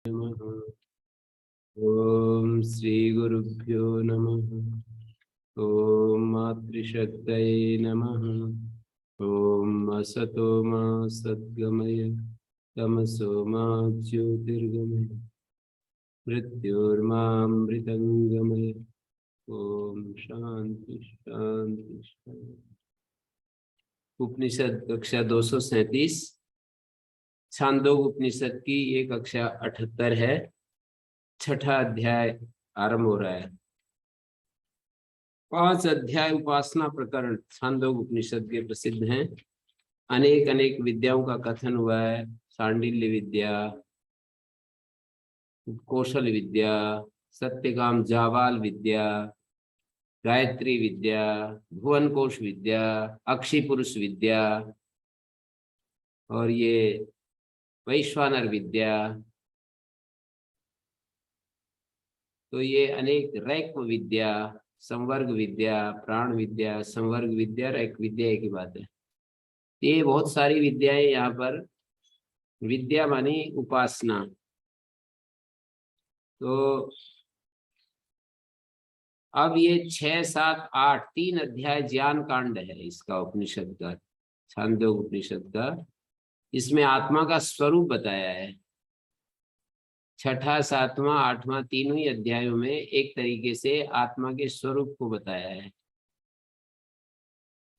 नमः। ओम श्री गुरुभ्यो नमः। ओम मातृशक्तये नमः। ओम असतो मा सद्गमय तमसो मा ज्योतिर्गमय मृत्योर्मामृतंगमय। ओम शांति शांति शांति। उपनिषद कक्षा 237 छांदोग उपनिषद की ये कक्षा 78 है। छठा अध्याय आरंभ हो रहा है। 5 अध्याय उपासना प्रकरण छांदोग उपनिषद के प्रसिद्ध हैं। अनेक अनेक विद्याओं का कथन हुआ है। सांडिल्य विद्या, कौशल विद्या, सत्यकाम जावाल विद्या, गायत्री विद्या, भुवन कोश विद्या, अक्षी पुरुष विद्या और ये वैश्वानर विद्या। तो ये अनेक रैक विद्या, संवर्ग विद्या, प्राण विद्या, संवर्ग विद्या, रैक विद्या की बात है। ये बहुत सारी विद्याएं यहाँ पर। विद्या मानी उपासना। तो अब ये 6, 7, 8 3 अध्याय ज्ञान कांड है इसका, उपनिषद का, छांदोग उपनिषद का। इसमें आत्मा का स्वरूप बताया है। छठा, 7वां, 8वां तीनों ही अध्यायों में एक तरीके से आत्मा के स्वरूप को बताया है।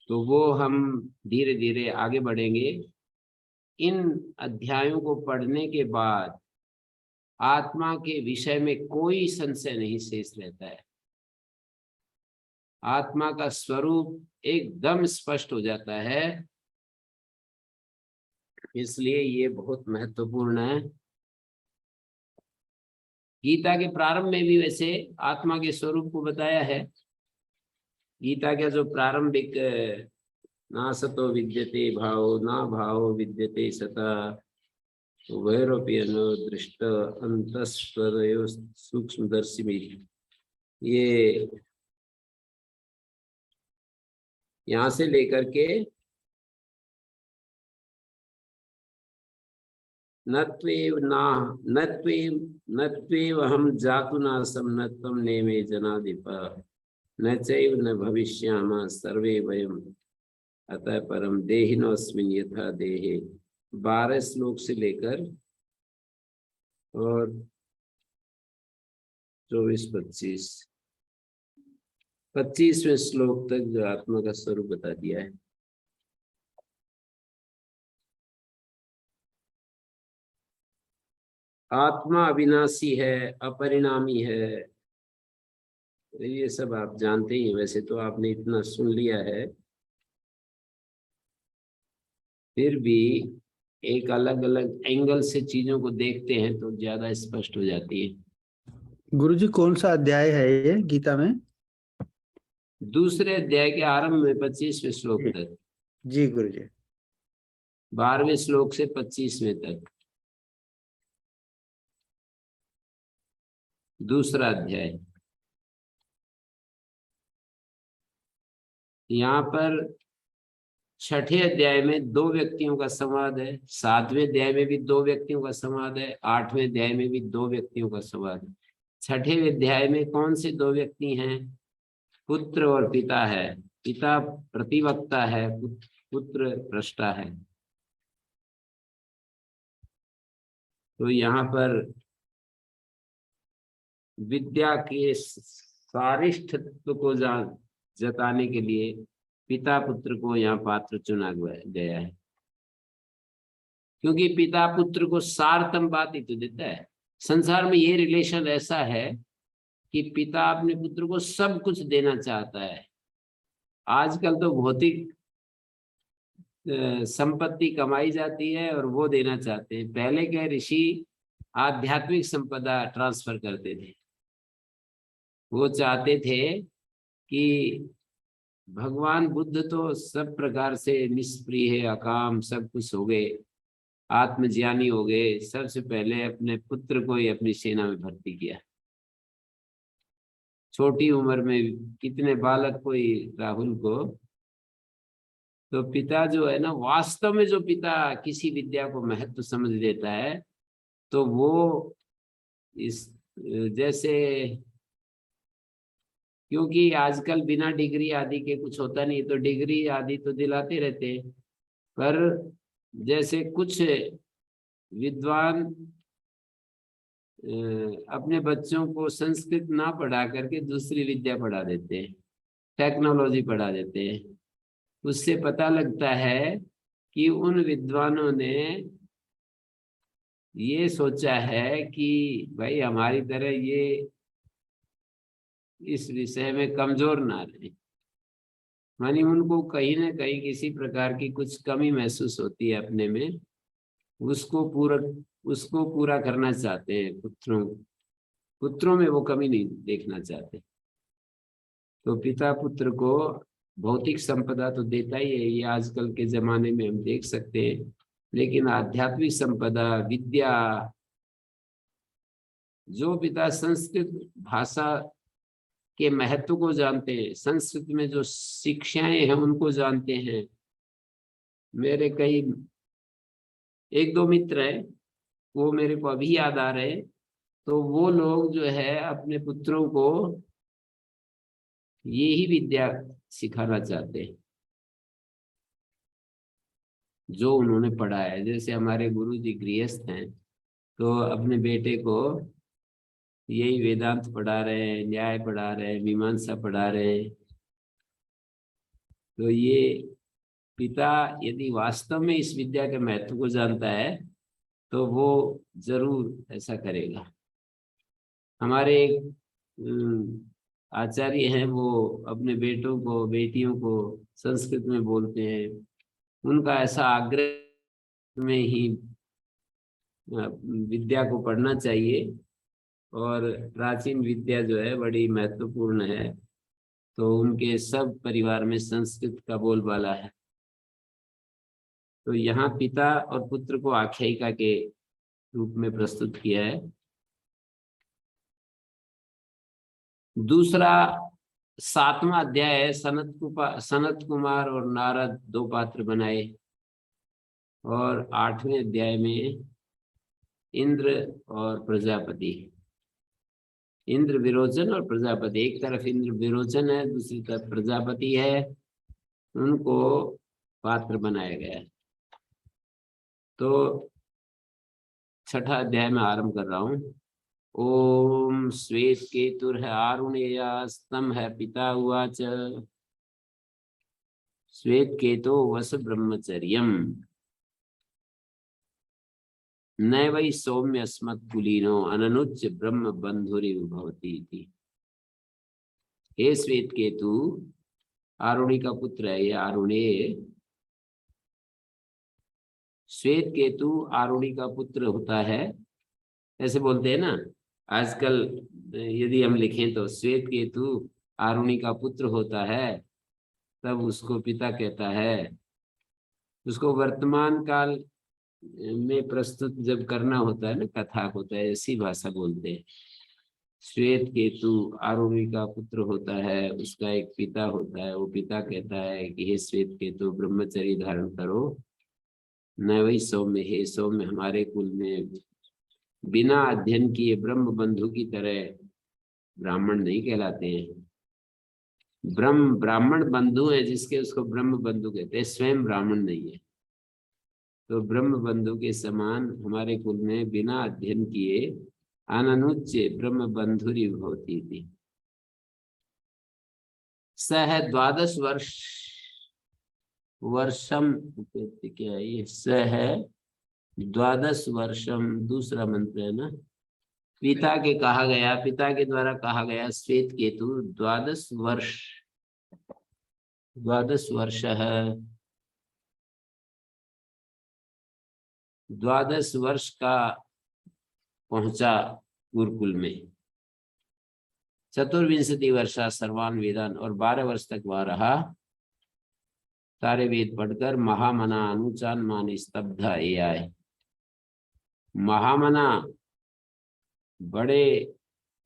तो वो हम धीरे धीरे आगे बढ़ेंगे। इन अध्यायों को पढ़ने के बाद आत्मा के विषय में कोई संशय नहीं शेष रहता है। आत्मा का स्वरूप एकदम स्पष्ट हो जाता है। इसलिए ये बहुत महत्वपूर्ण है। गीता के प्रारंभ में भी वैसे आत्मा के स्वरूप को बताया है। गीता का जो प्रारंभिक ना सतो विद्यते भावो ना भावो विद्यते सता वैरोपियनो दृष्ट अंतस्वरयो सूक्ष्मदर्शी, ये यहाँ से लेकर के नत्वेव हम जातु नासम न त्वं नेमे जनाधिप न चैव न भविष्यामः सर्वे वयम् अतः परम देहिनोऽस्मिन् यथा देहे। 12 श्लोक से लेकर और 25वें श्लोक तक जो आत्मा का स्वरूप बता दिया है। आत्मा अविनाशी है, अपरिणामी है। ये सब आप जानते ही, वैसे तो आपने इतना सुन लिया है। फिर भी एक अलग अलग एंगल से चीजों को देखते हैं तो ज्यादा स्पष्ट हो जाती है। गुरुजी कौन सा अध्याय है ये गीता में? दूसरे अध्याय के आरंभ में 25वें श्लोक तक। जी गुरुजी। 12वें श्लोक से 25वें तक दूसरा अध्याय। यहाँ पर छठे अध्याय में 2 व्यक्तियों का संवाद है। 7वें अध्याय में भी 2 व्यक्तियों का संवाद है। 8वें अध्याय में भी 2 व्यक्तियों का संवाद है। छठे अध्याय में कौन से 2 व्यक्ति हैं? पुत्र और पिता है। पिता प्रतिवक्ता है, पुत्र प्रष्टा है। तो यहाँ पर विद्या के सारिष्ठत्व को जताने के लिए पिता पुत्र को यहाँ पात्र चुना गया है, क्योंकि पिता पुत्र को सारतम बात ही तो देता है। संसार में ये रिलेशन ऐसा है कि पिता अपने पुत्र को सब कुछ देना चाहता है। आजकल तो भौतिक संपत्ति कमाई जाती है और वो देना चाहते हैं। पहले के ऋषि आध्यात्मिक संपदा ट्रांसफर करते थे। वो चाहते थे कि भगवान बुद्ध तो सब प्रकार से निष्प्रिय है, अकाम, सब कुछ हो गए, आत्मज्ञानी हो गए। सबसे पहले अपने पुत्र को ही अपनी सेना में भर्ती किया। छोटी उम्र में कितने बालक को ही, राहुल को। तो पिता जो है ना, वास्तव में जो पिता किसी विद्या को महत्व समझ लेता है तो वो इस जैसे, क्योंकि आजकल बिना डिग्री आदि के कुछ होता नहीं, तो डिग्री आदि तो दिलाते रहते हैं, पर जैसे कुछ विद्वान अपने बच्चों को संस्कृत ना पढ़ा करके दूसरी विद्या पढ़ा देते हैं, टेक्नोलॉजी पढ़ा देते हैं। उससे पता लगता है कि उन विद्वानों ने ये सोचा है कि भाई हमारी तरह ये इस विषय में कमजोर ना रहे, मानी उनको कहीं ना कहीं किसी प्रकार की कुछ कमी महसूस होती है अपने में, उसको पूरा करना चाहते हैं। पुत्रों में वो कमी नहीं देखना चाहते। तो पिता पुत्र को भौतिक संपदा तो देता ही है, ये आजकल के जमाने में हम देख सकते हैं, लेकिन आध्यात्मिक संपदा, विद्या, जो पिता संस्कृत भाषा के महत्व को जानते हैं, संस्कृत में जो शिक्षाएं हैं उनको जानते हैं। मेरे कई एक दो मित्र हैं, वो मेरे को अभी याद आ रहे हैं, तो वो लोग जो है अपने पुत्रों को ये ही विद्या सिखाना चाहते हैं जो उन्होंने पढ़ा है। जैसे हमारे गुरु जी गृहस्थ हैं, तो अपने बेटे को यही वेदांत पढ़ा रहे हैं, न्याय पढ़ा रहे हैं, मीमांसा पढ़ा रहे हैं। तो ये पिता यदि वास्तव में इस विद्या के महत्व को जानता है तो वो जरूर ऐसा करेगा। हमारे एक आचार्य हैं, वो अपने बेटों को बेटियों को संस्कृत में बोलते हैं। उनका ऐसा आग्रह में ही विद्या को पढ़ना चाहिए, और प्राचीन विद्या जो है बड़ी महत्वपूर्ण है, तो उनके सब परिवार में संस्कृत का बोलबाला है। तो यहाँ पिता और पुत्र को आख्यायिका के रूप में प्रस्तुत किया है। दूसरा 7वां अध्याय है, सनत कुमार और नारद दो पात्र बनाए, और 8वें अध्याय में इंद्र और प्रजापति, इंद्र विरोचन और प्रजापति, एक तरफ इंद्र विरोचन है, दूसरी तरफ प्रजापति है, उनको पात्र बनाया गया है। तो 6ठा अध्याय में आरंभ कर रहा हूं। ओम श्वेत केतुर है आरुणेयास्तम है पिता उवाच, श्वेत केतो वस ब्रह्मचर्यम न वै सौम्य अस्मत्कुलीनो अननुच्च ब्रह्म बंधुरिव भवति इति। हे श्वेत केतु, आरुणि का पुत्र है ये आरुणेय। श्वेत केतु आरुणि का पुत्र होता है, ऐसे बोलते हैं ना आजकल। यदि हम लिखें तो श्वेत केतु आरुणि का पुत्र होता है, तब उसको पिता कहता है। उसको वर्तमान काल में प्रस्तुत जब करना होता है ना, कथा होता है, ऐसी भाषा बोलते हैं। श्वेत केतु आरुणि का पुत्र होता है, उसका एक पिता होता है, वो पिता कहता है कि हे श्वेत केतु ब्रह्मचर्य धारण करो। न वही सौम्य, हे सौम्य हमारे कुल में बिना अध्ययन किए ब्रह्म बंधु की तरह ब्राह्मण नहीं कहलाते हैं। ब्राह्मण बंधु है जिसके, उसको ब्रह्म बंधु कहते हैं, स्वयं ब्राह्मण नहीं है। तो ब्रह्म बंधु के समान हमारे कुल में बिना अध्ययन किए अननुच्य ब्रह्म बंधुरी भवती थी। सह 12 वर्षम, क्या है ये, सह 12 वर्षम, दूसरा मंत्र है ना। पिता के कहा गया, पिता के द्वारा कहा गया श्वेत केतु 12 वर्ष है, 12 वर्ष का पहुंचा गुरुकुल में। 24 वर्षा सर्वान वेदान, और 12 वर्ष तक वहां रहा, सारे वेद पढ़कर। महामना अनुचान मान स्तब्ध ए आए। महामना बड़े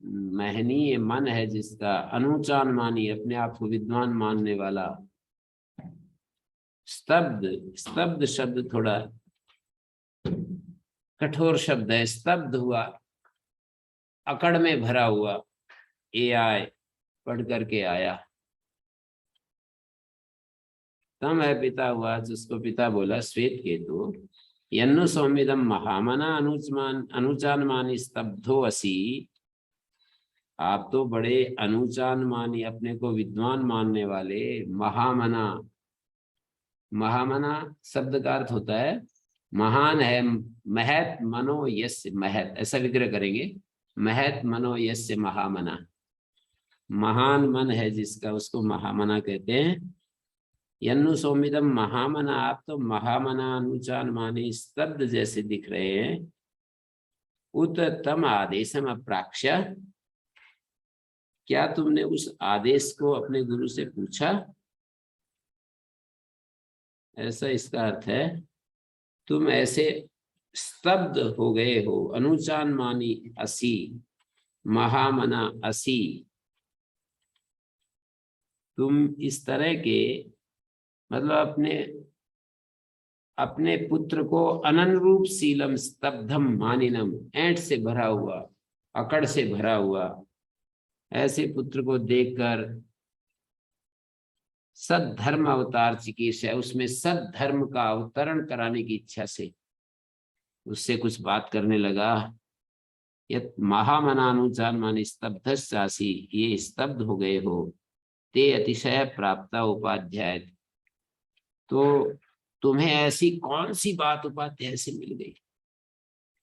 महनीय मन है जिसका, अनुचान मानी अपने आप को विद्वान मानने वाला। स्तब्ध शब्द थोड़ा कठोर शब्द है, स्तब्ध हुआ, अकड़ में भरा हुआ AI पढ़ करके आया। तम है पिता हुआ, जिसको पिता बोला श्वेत केतु, यन्नु सौम्यदम महामना अनुचान मानी स्तब्धो असी। आप तो बड़े अनुचान मानी, अपने को विद्वान मानने वाले, महामना, महामना शब्द का अर्थ होता है महान है, महत मनो यस्य, महत ऐसा विग्रह करेंगे, महत मनो यस्य महामना, महान मन है जिसका, उसको महामना कहते हैं। यन्नु सौमिदम महामना, आप तो महामना अनुचान माने स्तब्ध जैसे दिख रहे हैं। उत तम आदेशम अप्राक्ष्य, क्या तुमने उस आदेश को अपने गुरु से पूछा? ऐसा इसका अर्थ है, तुम ऐसे स्तब्ध हो गए हो, अनुचान मानी असी, महामना असी, तुम इस तरह के, मतलब अपने पुत्र को अननुरूप शीलम स्तब्धम मानिनम, ऐंठ से भरा हुआ, अकड़ से भरा हुआ ऐसे पुत्र को देखकर सद्धर्म अवतार चिकीर्षा, उसमें सद्धर्म का अवतरण कराने की इच्छा से उससे कुछ बात करने लगा। यत महामनानुचान माने स्तब्धस्यासि, ये स्तब्ध हो गए हो, ते अतिशय प्राप्ता उपाध्याय, तो तुम्हें ऐसी कौन सी बात उपाध्याय से मिल गई,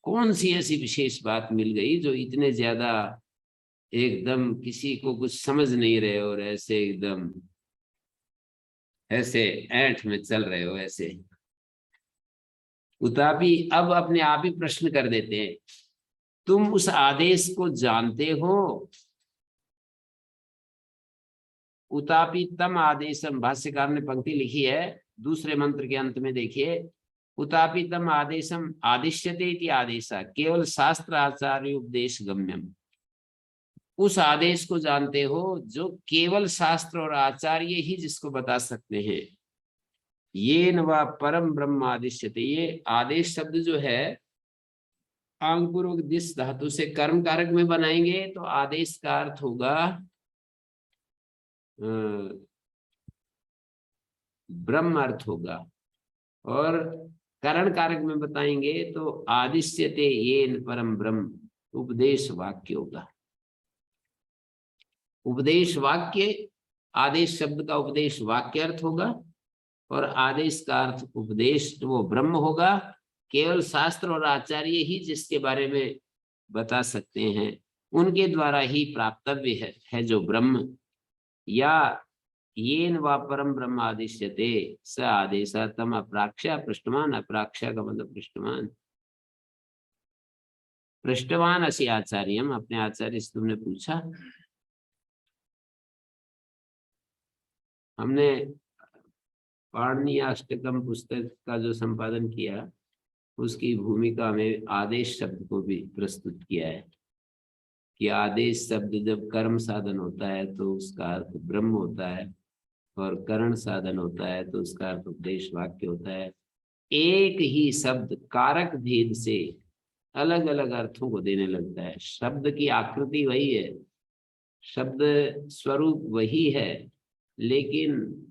कौन सी ऐसी विशेष बात मिल गई जो इतने ज्यादा एकदम किसी को कुछ समझ नहीं रहे और ऐसे एकदम ऐसे ऐंठ में चल रहे हो ऐसे। उतापी अब अपने आप ही प्रश्न कर देते हैं, तुम उस आदेश को जानते हो? उतापी तम आदेशम, भाष्यकार ने पंक्ति लिखी है दूसरे मंत्र के अंत में, देखिए, उतापी तम आदेशम आदिश्यते इति आदेशा केवल शास्त्र आचार्य उपदेश गम्यम, उस आदेश को जानते हो जो केवल शास्त्र और आचार्य ही जिसको बता सकते हैं। ये नवा परम ब्रह्म आदिश्यते, ये आदेश शब्द जो है आंगपूर्वक दिस धातु से कर्म कारक में बनाएंगे तो आदेश का अर्थ होगा ब्रह्म अर्थ होगा, और करण कारक में बताएंगे तो आदिश्यते येन परम ब्रह्म, उपदेश वाक्य होगा। उपदेश वाक्य, आदेश शब्द का उपदेश वाक्य अर्थ होगा और आदेश का अर्थ उपदेश वो ब्रह्म होगा, केवल शास्त्र और आचार्य ही जिसके बारे में बता सकते हैं, उनके द्वारा ही प्राप्तव्य है जो ब्रह्म। या येन वा परम ब्रह्म आदिश्यते स आदेश तम अप्राक्ष्य पृष्ठमान, अप्राक्ष्य का मतलब पृष्ठमान, पृष्ठवान असी आचार्यम, अपने आचार्य से तुमने पूछा। हमने पाणिनीय अष्टकम पुस्तक का जो संपादन किया उसकी भूमिका में आदेश शब्द को भी प्रस्तुत किया है कि आदेश शब्द जब कर्म साधन होता है तो उसका अर्थ ब्रह्म होता है, और करण साधन होता है तो उसका अर्थ उपदेश वाक्य होता है। एक ही शब्द कारक भेद से अलग अलग अर्थों को देने लगता है। शब्द की आकृति वही है, शब्द स्वरूप वही है, लेकिन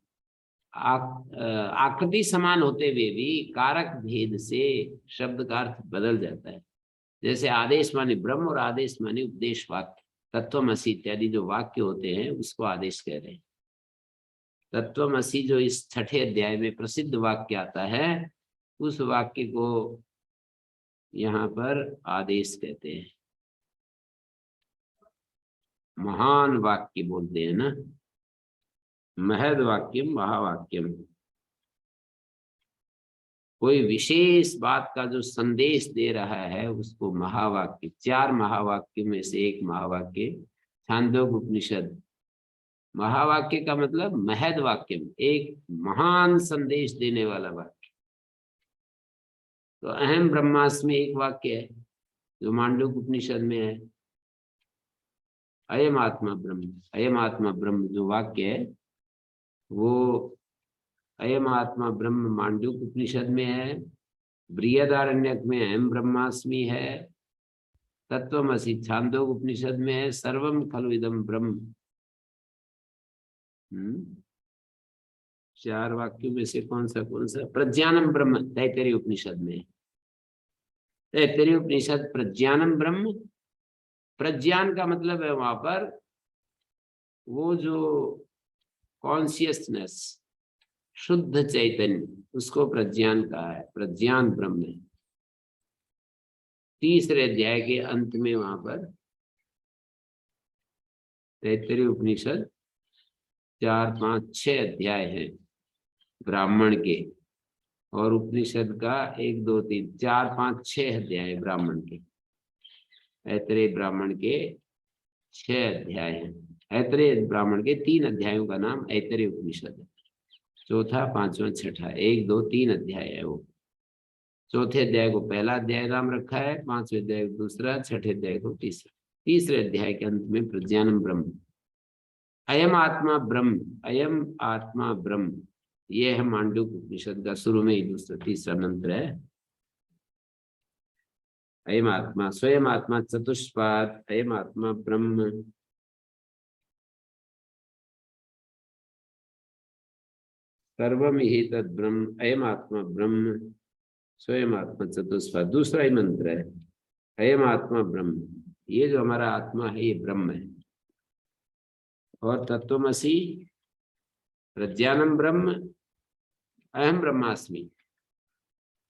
आकृति समान होते हुए भी कारक भेद से शब्द का अर्थ बदल जाता है। जैसे आदेश माने ब्रह्म और आदेश माने उपदेश वाक्य, तत्वमसि इत्यादि जो वाक्य होते हैं उसको आदेश कह रहे हैं। तत्वमसि जो इस छठे अध्याय में प्रसिद्ध वाक्य आता है उस वाक्य को यहाँ पर आदेश कहते हैं। महान वाक्य बोलते हैं ना, महद वाक्यम महावाक्यम, कोई विशेष बात का जो संदेश दे रहा है उसको महावाक्य। 4 महावाक्य में से एक महावाक्य छांदोग्य उपनिषद, महावाक्य का मतलब महद वाक्य, एक महान संदेश देने वाला वाक्य। तो अहम ब्रह्मास्मि एक वाक्य है जो मांडूक्य उपनिषद में है, अयम आत्मा ब्रह्म, अयम आत्मा ब्रह्म जो वाक्य है वो अयम आत्मा ब्रह्म मांडूक्य उपनिषद में है। बृहदारण्यक में अहम ब्रह्मास्मि है, तत्वमसि छांदोग उपनिषद में है सर्वम खलु इदम ब्रह्म। 4 वाक्यों में से कौन सा प्रज्ञानम ब्रह्म तैत्तरीय उपनिषद में। तैत्तरीय उपनिषद प्रज्ञानम ब्रह्म, प्रज्ञान का मतलब है वहां पर वो जो कॉन्शियसनेस, शुद्ध चैतन्य, उसको प्रज्ञान कहा है, प्रज्ञान ब्रह्म है। तीसरे अध्याय के अंत में वहां पर तैत्तरीय उपनिषद 4, 5, 6 अध्याय हैं ब्राह्मण के, और उपनिषद का 1, 2, 3, 4, 5, 6 अध्याय ब्राह्मण के। ऐतरेय ब्राह्मण के 6 अध्याय हैं। ऐतरेय ब्राह्मण के 3 अध्यायों का नाम ऐतरेय उपनिषद है। चौथा, 5वां, 6ठा, 1, 2, 3 अध्याय है वो। चौथे अध्याय को पहला अध्याय नाम रखा है, 5वें अध्याय को दूसरा, 6ठे अध्याय को तीसरा। तीसरे अध्याय के अंत में प्रज्ञानम ब्रह्म, अयम आत्मा ब्रह्म, अयम आत्मा ब्रह्म, ये है मांडूक्य उपनिषद का शुरू में ही तीसरा मंत्र है। अयम आत्मा, स्वयं आत्मा चतुष्पाद, अयम आत्मा ब्रह्म, सर्वम ही तद ब्रह्म, अयम आत्मा ब्रह्म, स्वयं आत्मा चतुष्पाद। दूसरा ही मंत्र है अयम आत्मा ब्रह्म, ये जो हमारा आत्मा है ये ब्रह्म है। और तत्वमसि, प्रज्ञानम ब्रह्म, अहम ब्रह्मास्मि,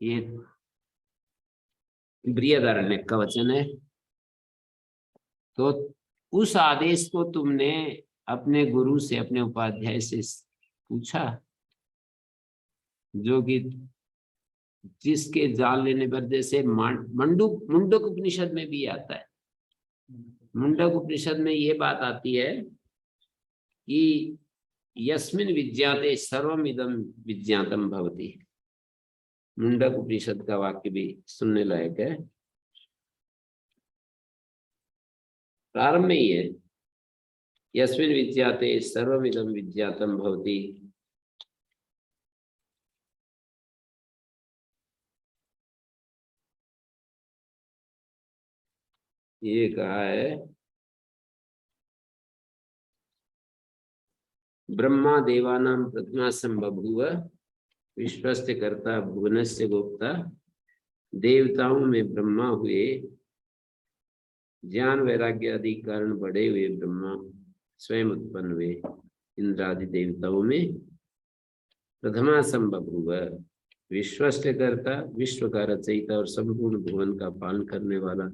ये बृहदारण्यक का वचन है। तो उस आदेश को तुमने अपने गुरु से, अपने उपाध्याय से पूछा, जो कि जिसके जान लेने पर, जैसे मुंडक उपनिषद में भी आता है। मुंडक उपनिषद में ये बात आती है कि यस्मिन् विज्ञाते सर्वम इदम विज्ञातम भवति। मुंडक उपनिषद का वाक्य भी सुनने लायक है। प्रारंभ में ही है, यस्मिन् विज्ञाते सर्वम इदम विज्ञातम भवति। ये कहा है ब्रह्मा देवानां प्रथमा संबभूव, विश्वस्य कर्ता भुवनस्य गोप्ता। देवताओं में ब्रह्मा हुए, ज्ञान वैराग्य आदि कारण बढ़े हुए ब्रह्मा स्वयं उत्पन्न हुए। इंद्रादि देवताओं में प्रथमा संबभूव, विश्वस्य कर्ता, विश्व का रचयिता और संपूर्ण भुवन का पालन करने वाला।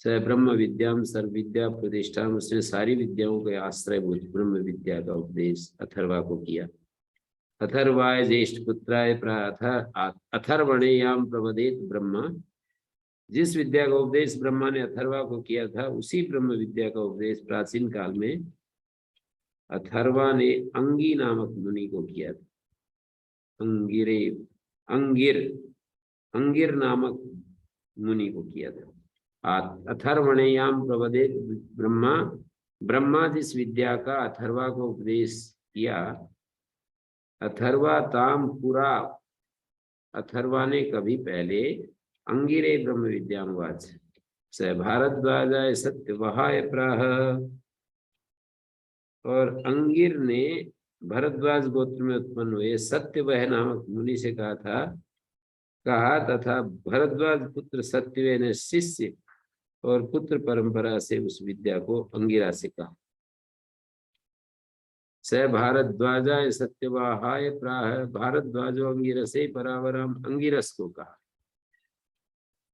स ब्रह्म विद्याम सर्व विद्या प्रतिष्ठा, उसने सारी विद्याओं के आश्रयभूत ब्रह्म विद्या का उपदेश अथर्वा को किया। अथर्वाय ज्येष्ठ पुत्राय अथर्वणेयाम प्रवदेत ब्रह्मा। जिस विद्या का उपदेश ब्रह्मा ने अथर्वा को किया था, उसी ब्रह्म विद्या का उपदेश प्राचीन काल में अथर्वा ने अंगी नामक मुनि को किया था। अंगिर नामक मुनि को किया था। अथर्वणेयाम प्रवदेत ब्रह्मा, ब्रह्मा जिस विद्या का अथर्वा को उपदेश किया, अथर्वा ताम पुरा, अथर्वा ने कभी पहले अंगिरे ब्रह्म विद्यावाच स भारद्वाजाय सत्यवहाय प्राह। और अंगिर ने भरद्वाज गोत्र में उत्पन्न हुए सत्यवह नामक मुनि से कहा तथा भरद्वाज पुत्र सत्यवह ने शिष्य और पुत्र परंपरा से उस विद्या को अंगिरा से कहा। स भारद्वाजाय सत्यवाहाय प्राह, भारद्वाजो अंगिरसे परावराम, अंगिरस को कहा।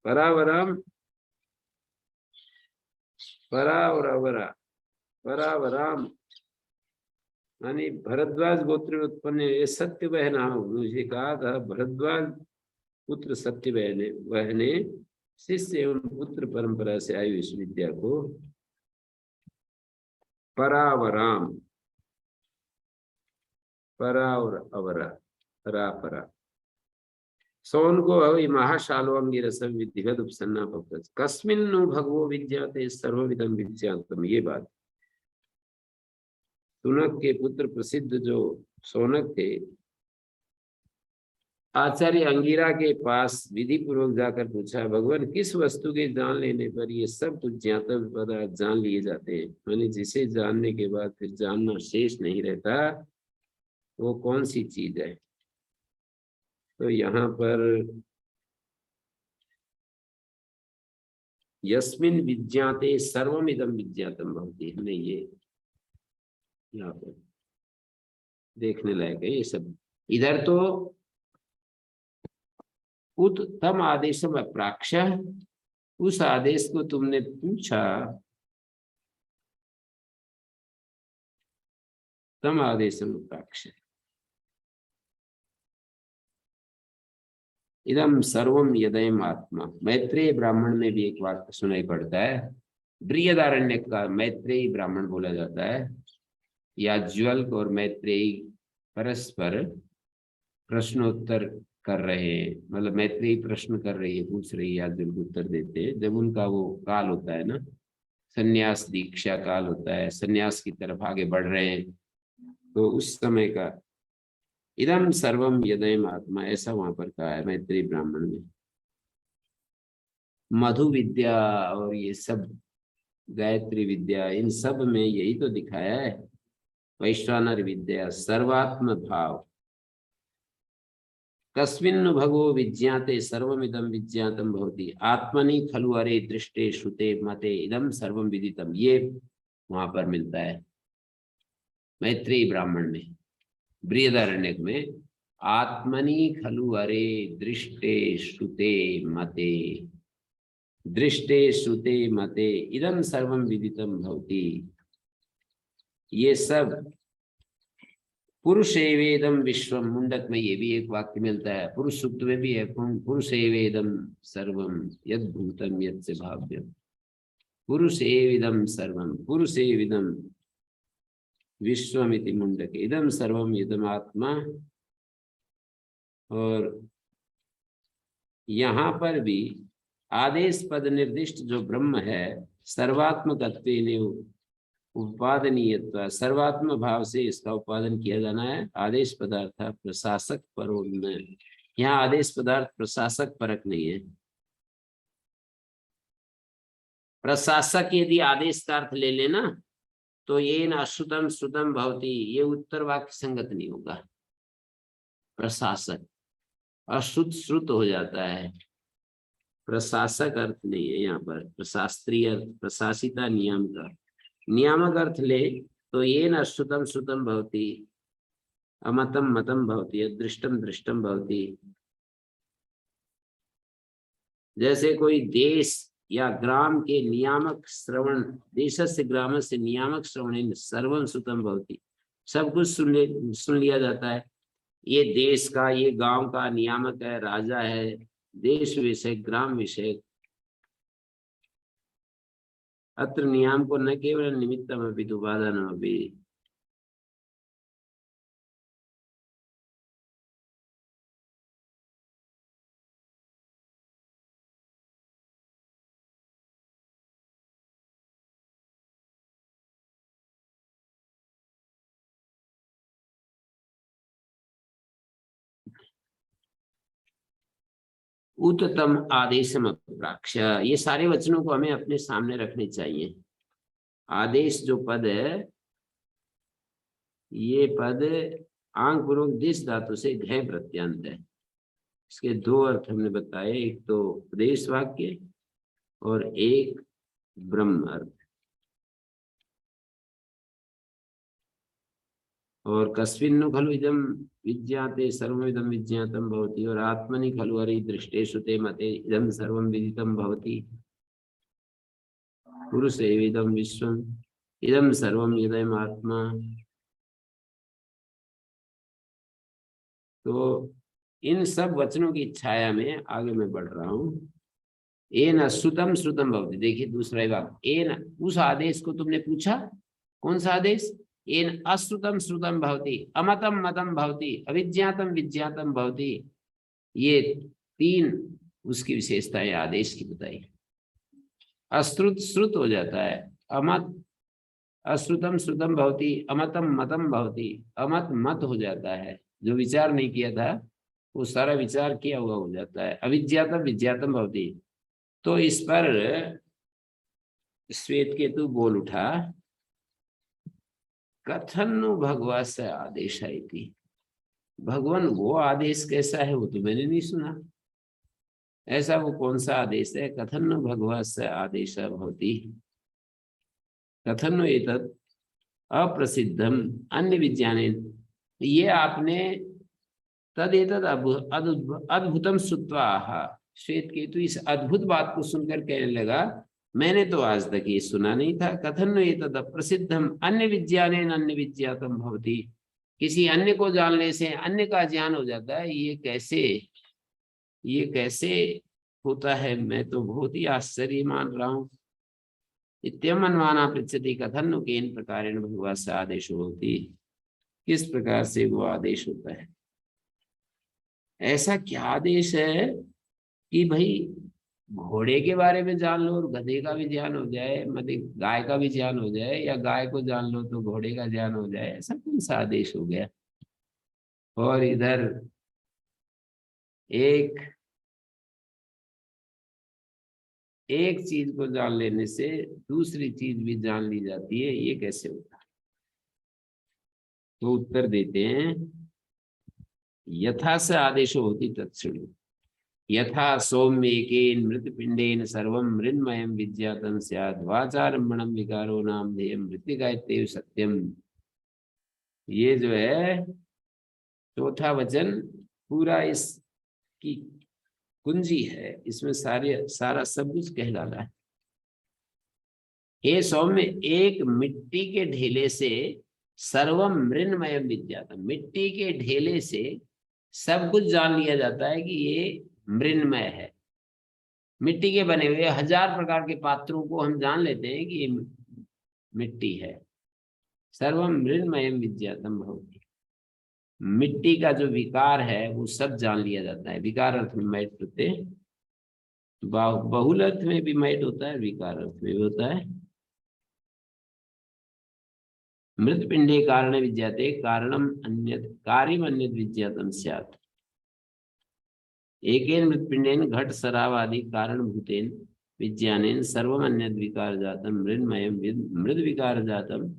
परावराम, परावराम यानी भरद्वाज गोत्र में उत्पन्न ये सत्यवह नाम मुझे कहा था। भरद्वाज पुत्र सत्यवह ने शिष्य एवं पुत्र परंपरा से आई इस विद्या को परावराम, परापरा सोन को अवि महाशालो अंगिरसम विधिवत उपसन्ना भक्त कस्मिन्नु भगवो विद्याते सर्वविदं विद्यातम। ये बात सुनक के पुत्र प्रसिद्ध जो सोनक थे, आचार्य अंगिरा के पास विधि पूर्वक जाकर पूछा, भगवान किस वस्तु के जान लेने पर ये सब कुछ ज्ञातव्य पदार्थ जान लिए जाते हैं, माने जिसे जानने के बाद फिर जानना शेष नहीं रहता, वो कौन सी चीज है? तो यहाँ पर यस्मिन विज्ञाते सर्वमिदं विज्ञातम भवति, हमने ये यहाँ पर देखने लायक है ये सब। इधर तो उत्तम आदेशम अप्राक्ष, उस आदेश को तुमने पूछा, तम आदेशम अप्राक्ष, इदम सर्वम यदयम आत्मा। मैत्रेय ब्राह्मण में भी एक वाक्य सुनाई पड़ता है, बृहदारण्य का मैत्रेयी ब्राह्मण बोला जाता है। याज्वल्क और मैत्रेयी परस्पर प्रश्नोत्तर कर रहे हैं, मतलब मैत्रेयी प्रश्न कर रही है, पूछ रही है, याज्वल्क उत्तर देते हैं। जब उनका वो काल होता है ना, संन्यास दीक्षा काल होता है, संन्यास की तरफ आगे बढ़ रहे हैं, तो उस समय का इदम सर्वम यदयम आत्मा, ऐसा वहां पर कहा है मैत्रेयी ब्राह्मण में। मधु विद्या और ये सब गायत्री विद्या, इन सब में यही तो दिखाया है, वैश्वानर विद्या सर्वात्म भाव। कस्मिन् भगवो विज्ञाते सर्वमिदं विज्ञातम भवति, आत्मनि खलु अरे दृष्टे श्रुते मते इदम सर्वम विदितम, ये वहां पर मिलता है मैत्रेयी ब्राह्मण में। बृहदारण्यक में आत्मनि खलु अरे दृष्टे श्रुते मते, दृष्टे श्रुते मते इदम सर्वम विदितम भवति, ये सब पुरुष एवेदम विश्वम। मुंडक में ये भी एक वाक्य मिलता है, पुरुष सूक्त में भी है, पुरुष एवेदम सर्वम यद भूतम यद से भाव्यम, पुरुष एविदम सर्वम, पुरुष एविदम विश्वमिति मुंडक, इदम सर्वम इदम आत्मा। और यहाँ पर भी आदेश पद निर्दिष्ट जो ब्रह्म है, सर्वात्मकत्वेन उपादनीयत्व, सर्वात्म भाव से इसका उपादन किया जाना है। आदेश पदार्थ प्रशासक परो में, यहाँ आदेश पदार्थ प्रशासक परक नहीं है। प्रशासक यदि आदेश का अर्थ ले लेना तो ये न अश्रुतम श्रुतम भवति, ये उत्तर वाक्य संगत नहीं होगा। प्रशासक अश्रुत श्रुत हो जाता है, प्रशासक अर्थ नहीं है यहाँ पर। प्रशास्त्रीय अर्थ, प्रशासिता नियम का नियामक अर्थ ले तो ये न श्रुतम श्रुतम भवति, अमतम मतम भवति, अदृष्टम दृष्टम भवति। जैसे कोई देश या ग्राम के नियामक श्रवण, देशस्य ग्रामस्य नियामक श्रवणेन सर्वं श्रुतम भवति, सब कुछ सुन लिया जाता है। ये देश का, ये गांव का नियामक है, राजा है, देश विषय ग्राम विषय। अत्र नियम को न केवल निमित्तम अपितु उपादानम अपि। उत्तम आदेशम अप्राक्ष, ये सारे वचनों को हमें अपने सामने रखने चाहिए। आदेश जो पद है, ये पद आंग पूर्वक दिस धातु से घय प्रत्यांत है। इसके दो अर्थ हमने बताए, एक तो उपदेश वाक्य और एक ब्रह्म अर्थ। और कस्मिन्नु खलु इदम विज्ञाते सर्वमिदं विज्ञातं भवति, और आत्मनि खलु हरि दृष्टे श्रुते मते इदं सर्वं विदितं भवति, पुरुषे इदं विश्वम् इदं सर्वं यदयम् आत्मा। तो इन सब वचनों की छाया में आगे मैं बढ़ रहा हूँ। एन श्रुतम श्रुतम भवति, देखिए दूसरा वाक्य, एन, उस आदेश को तुमने पूछा, कौन सा आदेश? एन अश्रुतम श्रुतम भवति, अमतम मतम भवति, अविज्ञातम विज्ञातम भवति। ये तीन उसकी विशेषताएं आदेश की बताई। अश्रुत श्रुत हो जाता है, अमत अश्रुतम श्रुतम भवति, अमतम मतम भवति, अमत मत हो जाता है, जो विचार नहीं किया था वो सारा विचार किया हुआ हो जाता है। अविज्ञातम विज्ञातम भवति। तो इस पर श्वेत केतु बोल उठा, कथन नु भगवस्य आदेश इति। भगवान वो आदेश कैसा है वो तो मैंने नहीं सुना। ऐसा वो कौन सा आदेश है? कथन नु भगवस्य आदेश भवति, कथन नु एतत् अप्रसिद्धम अन्य विज्ञानेन। ये आपने तदेतद अद्भुतम श्रुत्वा, श्वेत केतु इस अद्भुत बात को सुनकर कहने लगा, मैंने तो आज तक ये सुना नहीं था। कथन एतद अप्रसिद्धम अन्य विज्ञानेन अन्य विज्ञातम भवति। किसी अन्य को जानने से अन्य का ज्ञान हो जाता है, ये कैसे होता है? मैं तो बहुत ही आश्चर्य मान रहा हूँ। इत्यम अन्वाना पृच्छति कथन नु केन प्रकारेण भगवस्य आदेशो होती। किस प्रकार से वो आदेश होता है? ऐसा क्या आदेश है कि भाई घोड़े के बारे में जान लो और गधे का भी ज्ञान हो जाए, मतलब गाय का भी ज्ञान हो जाए, या गाय को जान लो तो घोड़े का ज्ञान हो जाए? ऐसा कौन सा आदेश हो गया? और इधर एक चीज को जान लेने से दूसरी चीज भी जान ली जाती है, ये कैसे होता है? तो उत्तर देते हैं, यथा से आदेशो होती तत्सृणु। यथा सौम्येकेन मृतपिंडेन सर्वं मृन्मयं विज्ञातं स्यात् वाचारम्भणं विकारो नामधेयं मृत्तिका इत्येव सत्यम। ये जो है चौथा वचन पूरा इसकी कुंजी है, इसमें सारा सब कुछ कह डाला है। हे सौम्य, एक मिट्टी के ढेले से सर्वम मृन्मयम विज्ञातम, मिट्टी के ढेले से सब कुछ जान लिया जाता है कि ये मृन्मय है। मिट्टी के बने हुए 1000 प्रकार के पात्रों को हम जान लेते हैं कि ये मिट्टी है। सर्वम मृन्मयम विज्ञातम भवति। मिट्टी का जो विकार है वो सब जान लिया जाता है। विकार अर्थ में मैट होते, बहुल अर्थ में भी मैट होता है, विकार अर्थ में भी होता है। मृत पिंडे कारण विज्ञाते कारणम अन्यत् कार्यम अन्यत् विज्ञातम स्यात्। एकेन मृत्पिंडेन घट शराब आदि कारण भूतेन विज्ञानेन सर्वम अन्यत् विकार जातम मृन्मयम मृद विकार जातम।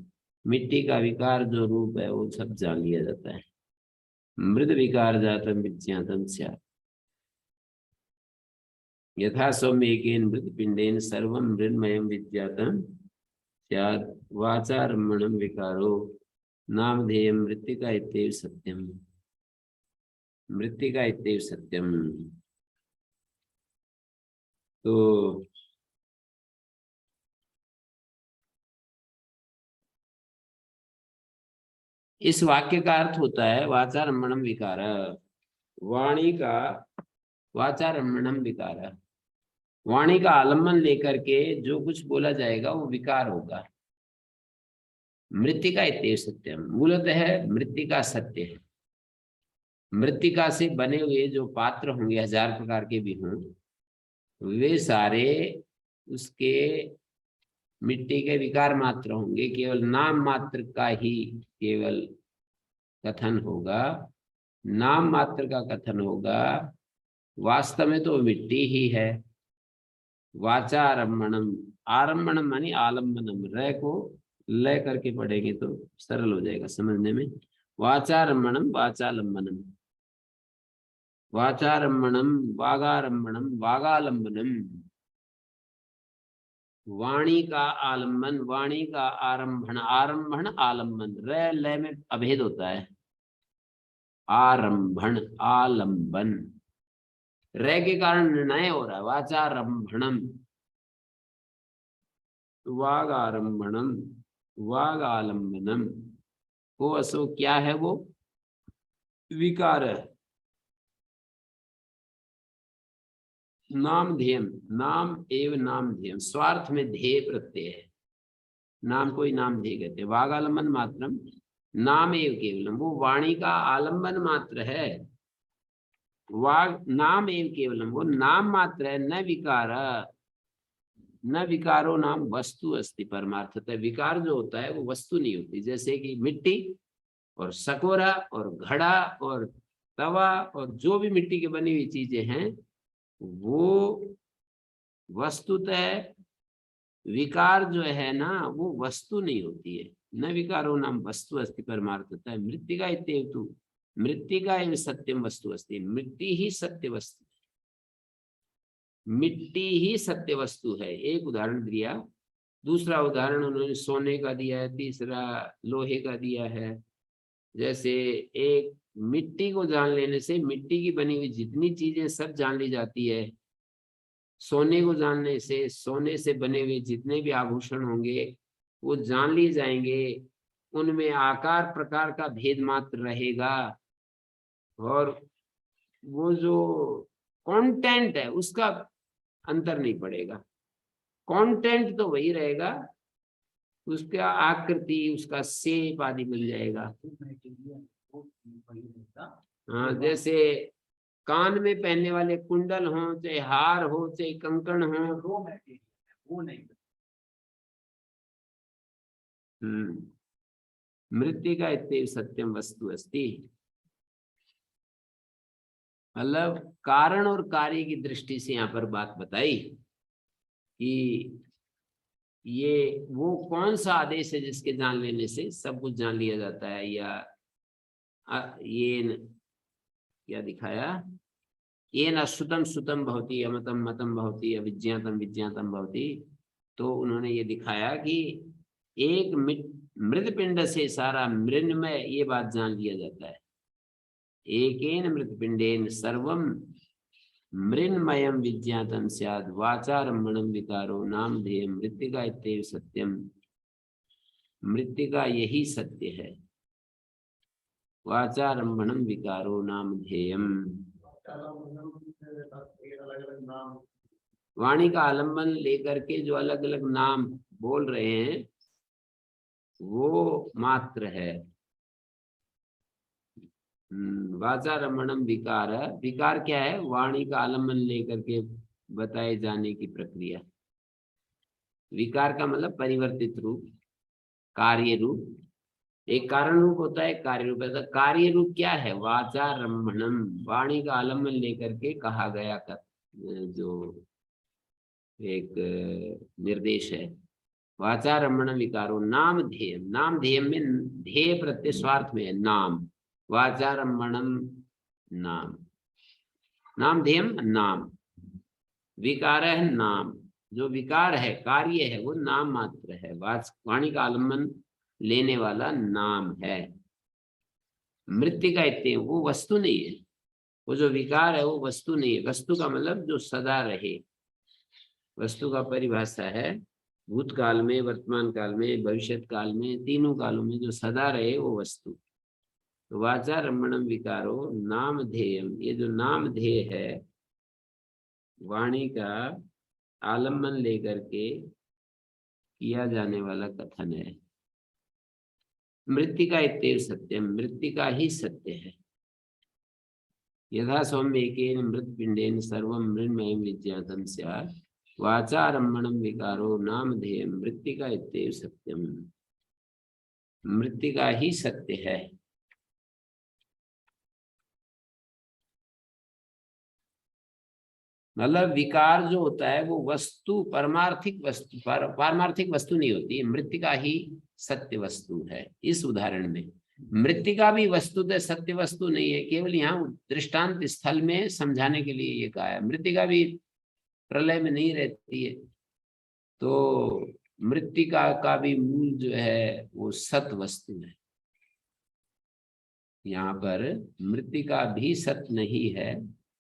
मिट्टी का विकार जो रूप है वो सब जान लिया जाता है। मृद विकार जातम विज्ञातम स्यात्। यथा सौम्य एकेन मृत्पिंडेन सर्वम मृन्मयम विज्ञातम स्यात् वाचारम्भणं विकारो नामधेयं मृत्तिका इत्येव सत्यम। मृत्तिका इत्येव सत्यम। तो इस वाक्य का अर्थ होता है वाचारम्भणं विकार। वाणी का वाचारम्भणं विकार, वाणी का आलम्बन लेकर के जो कुछ बोला जाएगा वो विकार होगा। मृत्तिका इत्येव सत्यम, मूलतः है मृत्तिका सत्य है। मृत्तिका से बने हुए जो पात्र होंगे 1000 प्रकार के भी हों, वे सारे उसके मिट्टी के विकार मात्र होंगे। केवल नाम मात्र का ही केवल कथन होगा, नाम मात्र का कथन होगा। वास्तव में तो मिट्टी ही है। वाचारम्भणम, आरम्भणम मानी आलम्बनम, र को लय करके पढ़ेंगे तो सरल हो जाएगा समझने में। वाचारम्भणम वाचालंबनम, वाचारम्भणम वागारम्भणम वागालंबनम। वाणी का आलम्बन, वाणी का आरंभण, आरंभण आलम्बन, र लय में अभेद होता है। आरंभण आलंबन, र के कारण निर्णय हो रहा है। वाचारम्भणम वागारम्भणम वागालंबनम। वो असो क्या है? वो विकार है। नाम ध्येयम, नाम एवं नाम ध्येयम, स्वार्थ में ध्येय प्रत्यय है। नाम को ही नाम ध्येय कहते हैं। वागालंबन मात्रम नाम एव केवलम, वो वाणी का आलंबन मात्र है। वाग नाम एव केवलम, वो नाम मात्र है। न विकार, न विकारो नाम वस्तु अस्ति परमार्थतः। विकार जो होता है वो वस्तु नहीं होती। जैसे कि मिट्टी और सकोरा और घड़ा और तवा और जो भी मिट्टी की बनी हुई चीजें हैं वो वस्तुतः, विकार जो है ना वो वस्तु नहीं होती है। न विकारो नाम वस्तु अस्ति परमार्थतः मृत्तिका इत्येतु मृत्तिका एव सत्यम वस्तु अस्ति। मिट्टी ही सत्य वस्तु, मिट्टी ही सत्य वस्तु है। एक उदाहरण दिया, दूसरा उदाहरण उन्होंने सोने का दिया है, तीसरा लोहे का दिया है। जैसे एक मिट्टी को जान लेने से मिट्टी की बनी हुई जितनी चीजें सब जान ली जाती है। सोने को जानने से सोने से बने हुए जितने भी आभूषण होंगे वो जान लिए जाएंगे। उनमें आकार प्रकार का भेद मात्र रहेगा और वो जो कंटेंट है उसका अंतर नहीं पड़ेगा। कंटेंट तो वही रहेगा, उसका आकृति, उसका शेप आदि मिल जाएगा। हाँ, जैसे कान में पहनने वाले कुंडल हो, चाहे हार हो, चाहे कंकण हो, वो नहीं। मृत्तिका इत्तेव सत्यम वस्तु अस्ति। मतलब कारण और कार्य की दृष्टि से यहाँ पर बात बताई कि ये वो कौन सा आदेश है जिसके जान लेने से सब कुछ जान लिया जाता है। या ये क्या दिखाया, ये न श्रुतम श्रुतम भवति, अमतम मतम भवति, अविज्ञातम विज्ञातम भवति। तो उन्होंने ये दिखाया कि एक मृत पिंड से सारा मृन्मय ये बात जान लिया जाता है। एकेन मृत पिंडेन सर्वम मृन्मयम विज्ञातम स्यात् वाचारम्भणम विकारो नामधेयम मृत्तिका इत्येव सत्यम। मृत्तिका यही सत्य है। वाचारम्भणम विकारो नामधेयम। वाणी का आलंबन लेकर के जो अलग अलग नाम बोल रहे हैं वो मात्र है। वाचारम्भणम विकार, विकार क्या है? वाणी का आलंबन लेकर के बताए जाने की प्रक्रिया। विकार का मतलब परिवर्तित रूप, कार्य रूप। एक कारण रूप होता है, कार्य रूप होता है। कार्य रूप क्या है? वाचारम्भणम, वाणी का आलंबन लेकर के कहा गया का जो एक निर्देश है। वाचारम्भणम विकारो नाम ध्येय, नाम ध्येय में ध्येय प्रत्यय स्वार्थ में है नाम। वाचारम्भणम नाम, नाम ध्येयम नाम, विकार है नाम। जो विकार है, कार्य है, वो नाम मात्र है। वाणी का आलंबन लेने वाला नाम है। मृत्तिका इत्ते, वो वस्तु नहीं है। वो जो विकार है वो वस्तु नहीं है। वस्तु का मतलब जो सदा रहे। वस्तु का परिभाषा है भूतकाल में, वर्तमान काल में, भविष्य काल में, तीनों कालों में जो सदा रहे वो वस्तु। तो वाचारम्भणम विकारो नामधेयम, ये जो नामधेय है वाणी का आलम्बन लेकर के किया जाने वाला कथन है। मृत्तिका इत्येव सत्यम, मृत्तिका ही सत्य है। यथा सौम्य एकेन मृत्पिंडेन सर्वं मृण्मयं विज्ञातं स्यात् वाचारम्भणं विकारो नामधेयं मृत्तिका इत्येव सत्यम। मृत्तिका ही सत्य है। मतलब विकार जो होता है वो वस्तु, पारमार्थिक वस्तु, पारमार्थिक वस्तु नहीं होती है। मृत्तिका ही सत्य वस्तु है। इस उदाहरण में मृत्तिका भी वस्तुतः सत्य वस्तु नहीं है, केवल यहाँ दृष्टांत स्थल में समझाने के लिए ये कहा है। मृत्तिका भी प्रलय में नहीं रहती है, तो मृत्तिका का भी मूल जो है वो सत वस्तु है। यहाँ पर मृत्तिका भी सत्य नहीं है,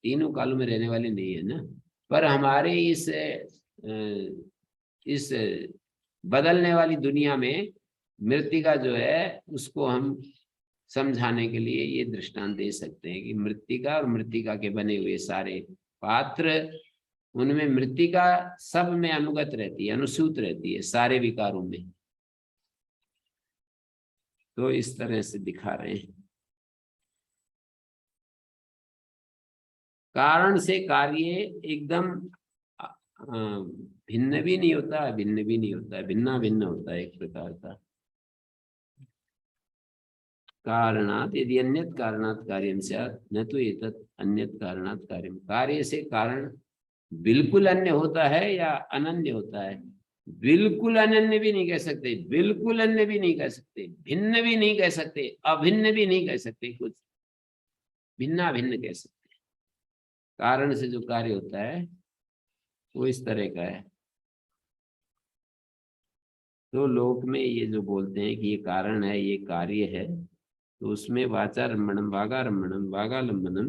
तीनों कालों में रहने वाली नहीं है ना। पर हमारे इस बदलने वाली दुनिया में मृत्तिका जो है उसको हम समझाने के लिए ये दृष्टांत दे सकते हैं कि मृत्तिका और मृत्तिका के बने हुए सारे पात्र, उनमें मृत्तिका सब में अनुगत रहती है, अनुसूत रहती है सारे विकारों में। तो इस तरह से दिखा रहे हैं। कारण से कार्य एकदम भिन्न भी नहीं होता, भिन्न भी नहीं होता है, भिन्ना भिन्न होता है एक प्रकार का। कारणात् यदि अन्यत् कारणात् कार्यं स्यात् न तो एतत् अन्यत् कारणात् कार्यम। कार्य से कारण बिल्कुल अन्य होता है या अनन्य होता है? बिल्कुल अनन्य भी नहीं कह सकते, बिल्कुल अन्य भी नहीं कह सकते, भिन्न भी नहीं कह सकते, अभिन्न भी नहीं कह सकते, कुछ भिन्ना भिन्न कह सकते। कारण से जो कार्य होता है वो इस तरह का है। तो लोक में ये जो बोलते हैं कि ये कारण है, ये कार्य है, तो उसमें वाचारम्भणम वागारम्भणम वागालंबनम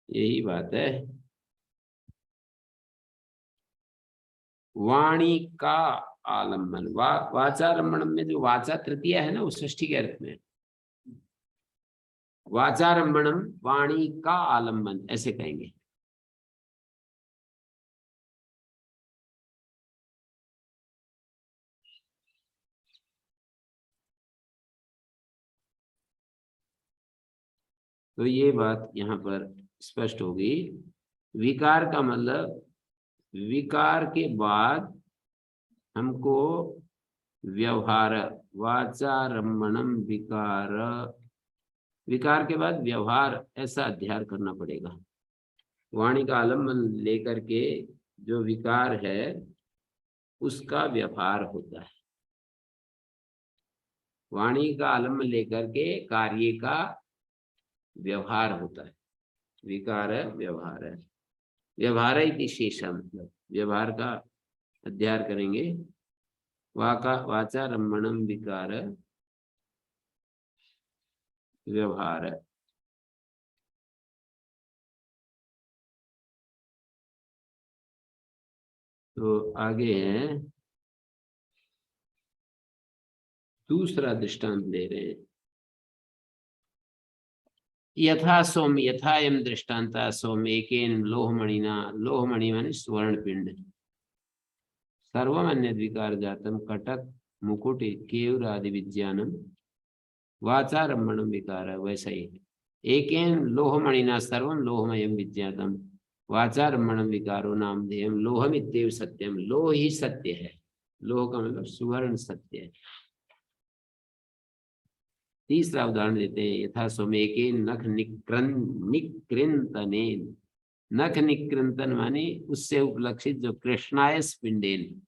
यही बात है। वाणी का आलम्बन, वाचारम्भणम में जो वाचा तृतीया है ना, वो षष्ठी के अर्थ में। वाचारम्भणम वाणी का आलम्बन ऐसे कहेंगे। तो ये बात यहाँ पर स्पष्ट होगी। विकार का मतलब विकार के बाद हमको व्यवहार, वाचारम्भणम विकार, विकार के बाद व्यवहार ऐसा अध्ययन करना पड़ेगा। वाणी का आलम्बन लेकर के जो विकार है उसका व्यवहार होता है। वाणी का आलम्बन लेकर के कार्य का व्यवहार होता है। विकार है, व्यवहार है। व्यवहार इति शेषम, मतलब व्यवहार का अध्ययन करेंगे। वाचारम्भणम विकार व्यवहार। तो आगे है दूसरा दृष्टांत ले रहे हैं। यथा सौम्य, यथा एवं दृष्टांता सौम्य एकेन लोहमणिना, लोहमणि माने स्वर्ण पिंड, सर्वम अन्यद् विकार जातम कटक मुकुट केयूर आदि विज्ञानम वाचारम्भणम विकार। वैसा ही एकेन लोहमणिना सर्वम लोहमयम विज्ञातम वाचारम्भणम विकारो नामधेयम लोहमित्येव सत्यम। लोह ही सत्य है। लोह का मतलब सुवर्ण सत्य है। तीसरा उदाहरण देते हैं। यथा सोमेके नख निकृंतनेन, नख निकृंतन माने उससे उपलक्षित जो कृष्णायस पिंडेन,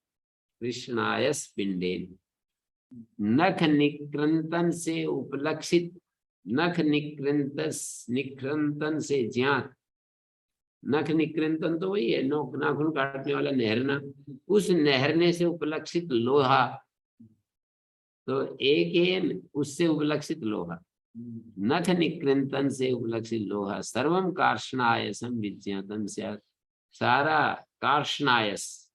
कृष्णायस पिंडेन, नख निकृंतन से उपलक्षित, नख निकृंतन से ज्ञात। नख निकृंतन तो वही है, नाखून काटने वाला नहरना, उस नहरने से उपलक्षित लोहा। तो एक उससे उपलक्षित लोहा, नख निकृंतन से उपलक्षित लोहा, सर्वम कार्ष्णायसम विज्ञातम स्यात्, सारा कार्ष्णायस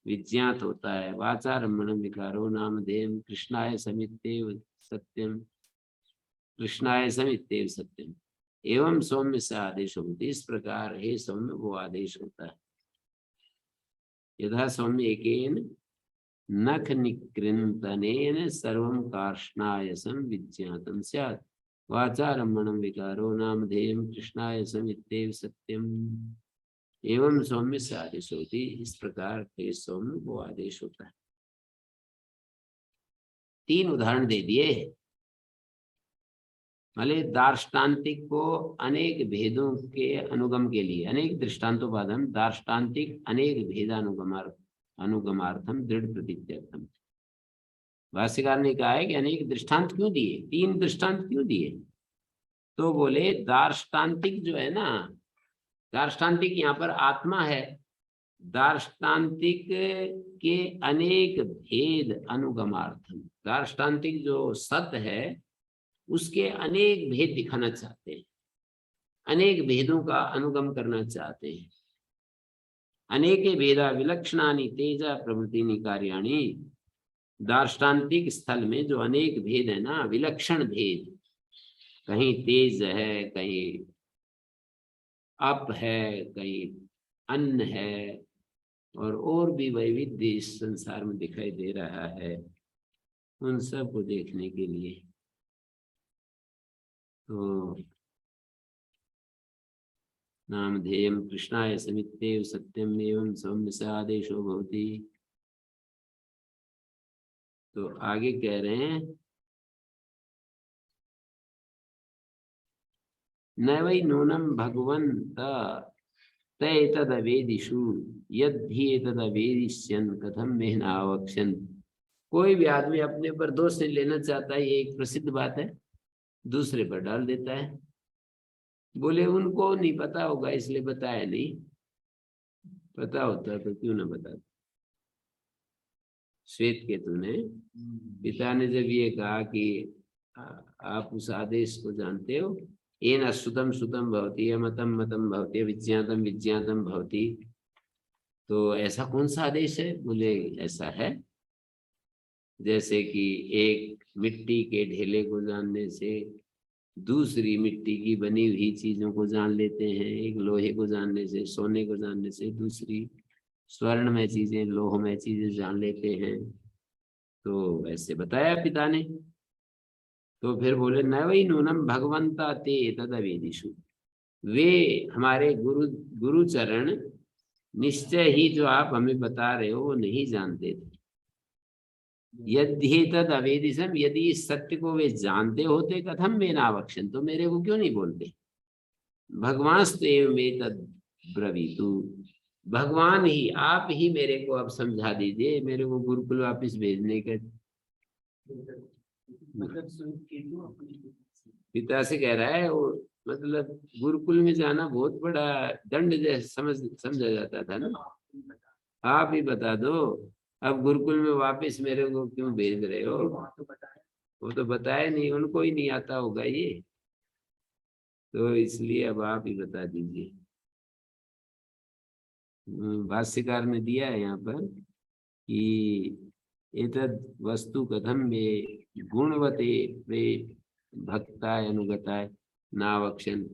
विज्ञात होता है। वाचारम्भणम विकारो नामधेयम कृष्णाय समित्येव सत्यम, कृष्णाय समित्येव सत्यम एवं सौम्य से आदेश होती। इस प्रकार हे सौम्य वो आदेश होता है। यथा सौम्य एकेन नख निकृंतनेन सर्वं कार्ष्णायसं विज्ञातं स्यात्, वाचारम्भणं विकारो नामधेयं कृष्णायसम् इत्येव सत्यम एवं सौम्य से आदेश होती। इस प्रकार के सौम्य वो आदेश होता है। 3 उदाहरण दे दिए। भले दार्ष्टान्तिक को अनेक भेदों के अनुगम के लिए, अनेक दृष्टान्तोपादम दार्ष्टान्तिक अनेक अनुगमार्थम दृढ़ प्रतीत्यर्थम। भाष्यकार ने कहा है कि अनेक दृष्टांत क्यों दिए, 3 दृष्टांत क्यों दिए? तो बोले दार्ष्टान्तिक जो है ना, दार्ष्टान्तिक यहाँ पर आत्मा है। दार्ष्टान्तिक के अनेक भेद अनुगमार्थम, दार्ष्टान्तिक जो सत्य है उसके अनेक भेद दिखाना चाहते हैं, अनेक भेदों का अनुगम करना चाहते हैं। अनेके भेदा विलक्षणानि तेजा प्रवृत्ति कार्याणि। दार्ष्टान्तिक स्थल में जो अनेक भेद है ना, विलक्षण भेद, कहीं तेज है, कहीं अप है, कहीं अन्न है, और भी वैविध्य इस संसार में दिखाई दे रहा है, उन सब को देखने के लिए। तो नामधेयं कृष्णाय समित्येव सत्यम एवं सौम्य स आदेशो भवति। तो आगे कह रहे हैं न वै नूनम भगवन्त तदेदिषु यद्धि एतदवेदिष्यन् कथम में नावक्ष्यन्। कोई भी आदमी अपने पर दोष नहीं लेना चाहता, ये एक प्रसिद्ध बात है, दूसरे पर डाल देता है। बोले उनको नहीं पता होगा इसलिए बताया नहीं, पता होता तो क्यों ना बताते। श्वेत केतु ने, पिता ने जब ये कहा कि आप उस आदेश को जानते हो, येन श्रुतं श्रुतं भवति अमतं मतं भवति विज्ञातम विज्ञातम भवति, तो ऐसा कौन सा आदेश है? बोले ऐसा है जैसे कि एक मिट्टी के ढेले को जानने से दूसरी मिट्टी की बनी हुई चीजों को जान लेते हैं, एक लोहे को जानने से, सोने को जानने से दूसरी स्वर्ण में चीजें, लोह में चीजें जान लेते हैं। तो ऐसे बताया पिता ने। तो फिर बोले न वही नूनम भगवंता ते तदवेदिषु, वे हमारे गुरुचरण निश्चय ही जो आप हमें बता रहे हो वो नहीं जानते थे। यदि तद अवेदिशम, यदि इस सत्य को वे जानते होते कथम में नावक्षन, तो मेरे को क्यों नहीं बोलते। भगवानस्त्वेव में तद ब्रवीतु, भगवान ही, आप ही मेरे को अब समझा दीजिए, मेरे को गुरुकुल वापिस भेजने के। पिता से कह रहा है वो, मतलब गुरुकुल में जाना बहुत बड़ा दंड जैसे समझा जाता था ना। आप ही बता दो, अब गुरुकुल में वापस मेरे को क्यों भेज रहे हो। वो तो बताया नहीं, उनको ही नहीं आता होगा ये, तो इसलिए अब आप ही बता दीजिए। भाष्यकार ने दिया है यहाँ पर कि एतद वस्तु कथम में गुणवते प्रे भक्ताय अनुगताय नावक्षन,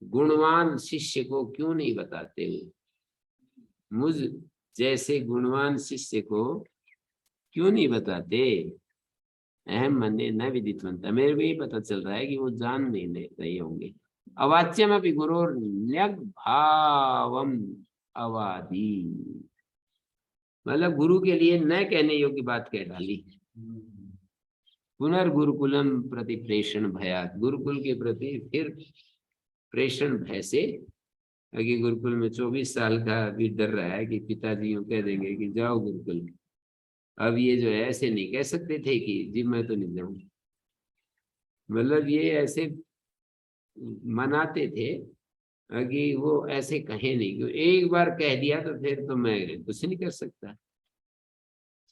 गुणवान शिष्य को क्यों नहीं बताते हो, मुझ जैसे गुणवान शिष्य को क्यों नहीं बताते। अहम मन्ये न विदितवन्तः, मेरे को ही पता चल रहा है कि वो जान नहीं रहे होंगे। अवाच्यम अपि गुरोर न्यग भावम अवादी, मतलब गुरु के लिए न कहने योग्य बात कह डाली। पुनर्गुरुकुलम प्रति प्रेषण भयात, गुरुकुल के प्रति फिर प्रेषण भय से, कि गुरुकुल में 24 साल का भी डर रहा है कि पिताजी यूं कह देंगे कि जाओ गुरुकुल। अब ये जो है ऐसे नहीं कह सकते थे कि जी मैं तो नहीं जाऊँ, मतलब ये ऐसे मनाते थे कि वो ऐसे कहे नहीं, क्यों एक बार कह दिया तो फिर तो मैं कुछ नहीं कर सकता।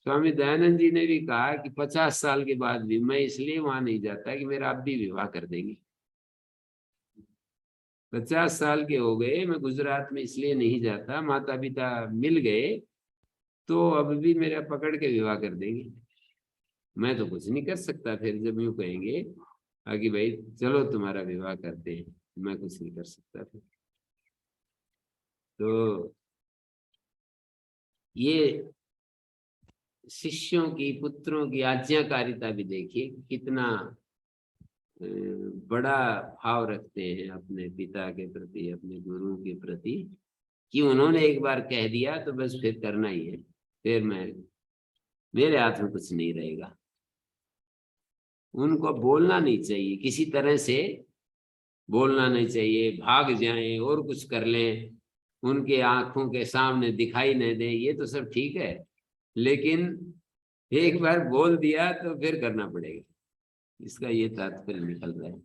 स्वामी दयानंद जी ने भी कहा कि 50 साल के बाद भी मैं इसलिए वहां नहीं जाता कि मेरा अब भी विवाह कर देंगे। 50 साल के हो गए, मैं गुजरात में इसलिए नहीं जाता, माता पिता मिल गए तो अब भी मेरा पकड़ के विवाह कर देंगे, मैं तो कुछ नहीं कर सकता। फिर जब यूं कहेंगे कि भाई चलो तुम्हारा विवाह करते हैं, मैं कुछ नहीं कर सकता फिर। तो ये शिष्यों की, पुत्रों की आज्ञाकारिता भी देखिए कितना बड़ा भाव रखते हैं अपने पिता के प्रति, अपने गुरु के प्रति, कि उन्होंने एक बार कह दिया तो बस फिर करना ही है, फिर मेरे हाथ में कुछ नहीं रहेगा। उनको बोलना नहीं चाहिए, किसी तरह से बोलना नहीं चाहिए, भाग जाएं और कुछ कर लें, उनके आंखों के सामने दिखाई नहीं दे, ये तो सब ठीक है, लेकिन एक बार बोल दिया तो फिर करना पड़ेगा, इसका ये तात्पर्य निकल रहा है।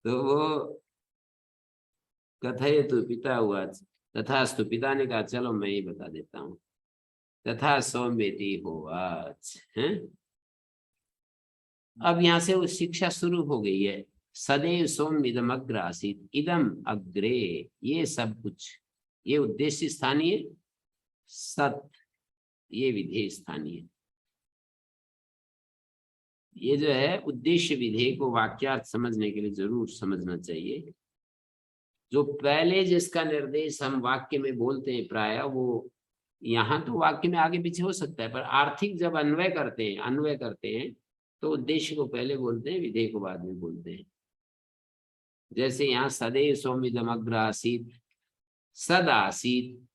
तो वो कथयतु पिता हुआ, तथास्तु, पिता ने कहा चलो मैं ही बता देता हूँ। तथा सौम्यति होवाच है। अब यहाँ से वो शिक्षा शुरू हो गई है। सदैव सौम्य इदम अग्र आसीत, इदम अग्रे, ये सब कुछ, ये उद्देश्य स्थानीय, सत ये विधेय स्थानीय। ये जो है उद्देश्य विधेय को वाक्यार्थ समझने के लिए जरूर समझना चाहिए। जो पहले जिसका निर्देश हम वाक्य में बोलते हैं प्राय, वो यहाँ तो वाक्य में आगे पीछे हो सकता है, पर आर्थिक जब अन्वय करते हैं तो उद्देश्य को पहले बोलते हैं, विधेय को बाद में बोलते हैं। जैसे यहाँ सदैव सौम्यदम अग्र आसीत, सद आसीत,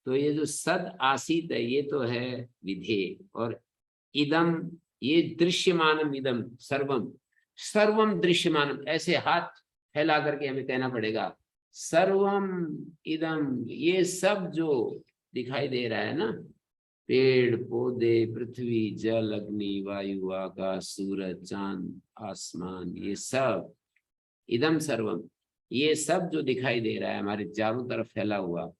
तो ये जो सद आसीत है ये तो है विधेय, और इदम ये दृश्यमानम, इदम सर्वम, सर्वम दृश्यमानम, ऐसे हाथ फैला करके हमें कहना पड़ेगा सर्वम इदम, ये सब जो दिखाई दे रहा है ना, पेड़ पौधे, पृथ्वी, जल, अग्नि, वायु, आकाश, सूरज, चांद, आसमान, ये सब, इदम सर्वम, ये सब जो दिखाई दे रहा है हमारे चारों तरफ फैला हुआ,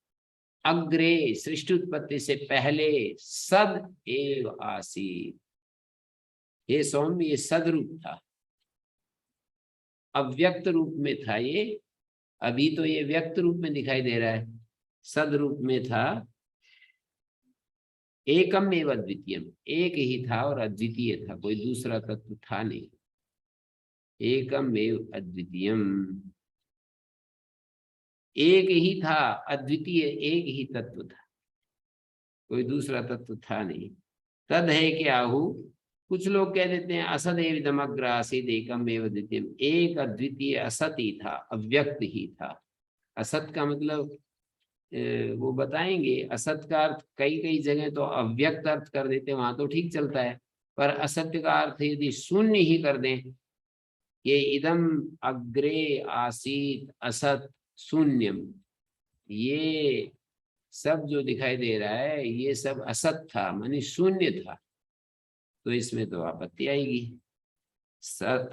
अग्रे, सृष्टि उत्पत्ति से पहले, सद एव आसीत, ये सौम्य, ये सद रूप था, अव्यक्त रूप में था ये, अभी तो ये व्यक्त रूप में दिखाई दे रहा है, सद रूप में था, एकम एव अद्वितीयम, एक ही था और अद्वितीय था, कोई दूसरा तत्व था नहीं, एकम एव अद्वितीयम, एक ही था, अद्वितीय एक ही तत्व था, कोई दूसरा तत्व था नहीं। तद है कि आहु, कुछ लोग कह देते हैं असद एवं अग्र आसीद एकम एव द्वितीयम, एक अद्वितीय असत ही था, अव्यक्त ही था। असत का मतलब वो बताएंगे, असत का अर्थ कई कई जगह तो अव्यक्त अर्थ कर देते हैं, वहां तो ठीक चलता है, पर असत्य का अर्थ यदि शून्य ही कर दें, ये इदम अग्रे आसीत असत शून्यम, ये सब जो दिखाई दे रहा है ये सब असत था, मानी शून्य था, तो इसमें तो आपत्ति आएगी।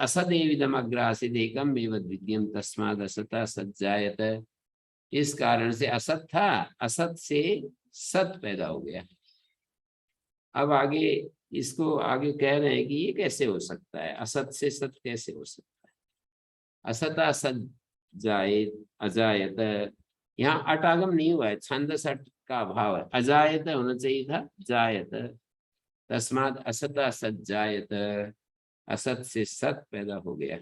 असदेविदम अग्र आसीत एकम एव द्वितीयम तस्माद असता सज्जायत, इस कारण से असत था, असत से सत पैदा हो गया। अब आगे इसको आगे कह रहे हैं कि ये कैसे हो सकता है, असत से सत कैसे हो सकता है। असता सत जायत अजायत, यहाँ अटागम नहीं हुआ है, छंदस अट का अभाव है, अजायत होना चाहिए था, जायत, तस्माद असता सत जायत, असत से सत पैदा हो गया।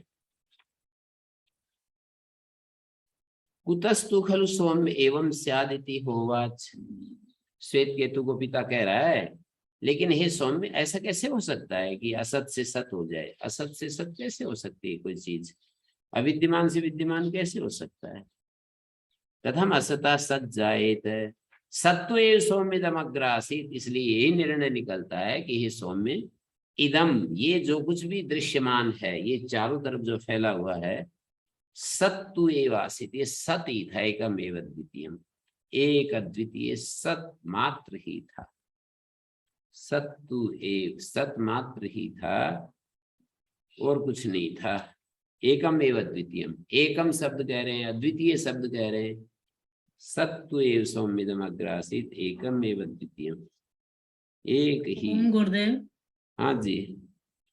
कुतस्तु खलु सौम्य एवं स्यादिति होवाच, श्वेत केतु को पिता कह रहा है, लेकिन हे सौम्य, ऐसा कैसे हो सकता है कि असत से सत हो जाए, असत से सत कैसे हो सकती है कोई चीज, अविद्यमान से विद्यमान कैसे हो सकता है। कथम असता सत जायेत, सत्व सौम्य दमग्र आसीत, इसलिए यही निर्णय निकलता है कि हे सौम्य, इदम, ये जो कुछ भी दृश्यमान है, ये चारों तरफ जो फैला हुआ है, सत्तु एव आसीत, ये सत ही था, एकम एव द्वितीयम, एक अद्वितीय सत मात्र ही था, सत्तु एव, सत मात्र ही था और कुछ नहीं था। एकम एव द्वितीयम, एकम शब्द कह रहे हैं, अद्वितीय शब्द कह रहे हैं, सत्तु एव सौम्यदम अग्र आसीत एकम एव द्वितीयम, एक ही। गुरुदेव, हाँ जी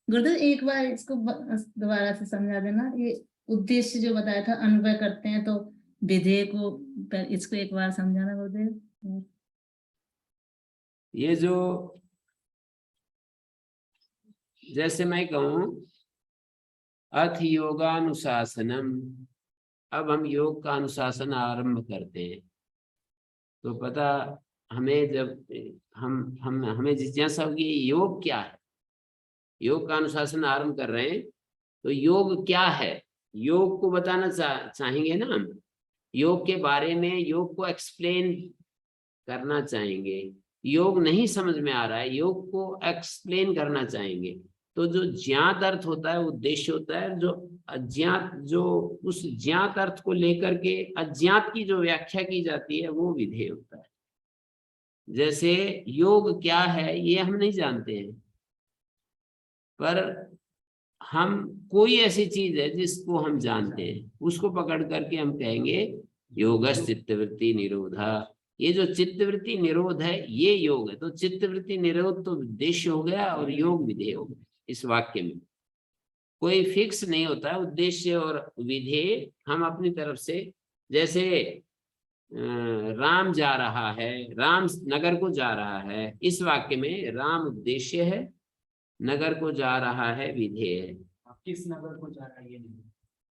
गुरुदेव एक बार इसको दोबारा से समझा देना, ये उद्देश्य जो बताया था, अन्वय करते हैं तो विधेय को, इसको एक बार समझाना गुरुदेव। ये जो, जैसे मैं कहूं अथ योगानुशासनम, अब हम योग का अनुशासन आरंभ करते हैं, तो पता हमें जब हमें जिज्ञासा होगी योग क्या है, योग का अनुशासन आरंभ कर रहे हैं, तो योग क्या है, योग को बताना चाहेंगे ना हम, योग के बारे में, योग को एक्सप्लेन करना चाहेंगे, योग नहीं समझ में आ रहा है, योग को एक्सप्लेन करना चाहेंगे, तो जो ज्ञात अर्थ होता है, उद्देश्य होता है, जो अज्ञात, जो उस ज्ञात अर्थ को लेकर के अज्ञात की जो व्याख्या की जाती है, वो विधेय होता है। जैसे योग क्या है ये हम नहीं जानते हैं, पर हम, कोई ऐसी चीज है जिसको हम जानते हैं, उसको पकड़ करके हम कहेंगे योगस् चित्तवृत्ति निरोधा, ये जो चित्तवृत्ति निरोध है ये योग है, तो चित्तवृत्ति निरोध तो उद्देश्य हो गया और योग विधेय हो गया। इस वाक्य में कोई फिक्स नहीं होता है उद्देश्य और विधेय, हम अपनी तरफ से, जैसे राम जा रहा है, राम नगर को जा रहा है, इस वाक्य में राम उद्देश्य है, नगर को जा रहा है विधेय है। किस नगर को जा रहा है ये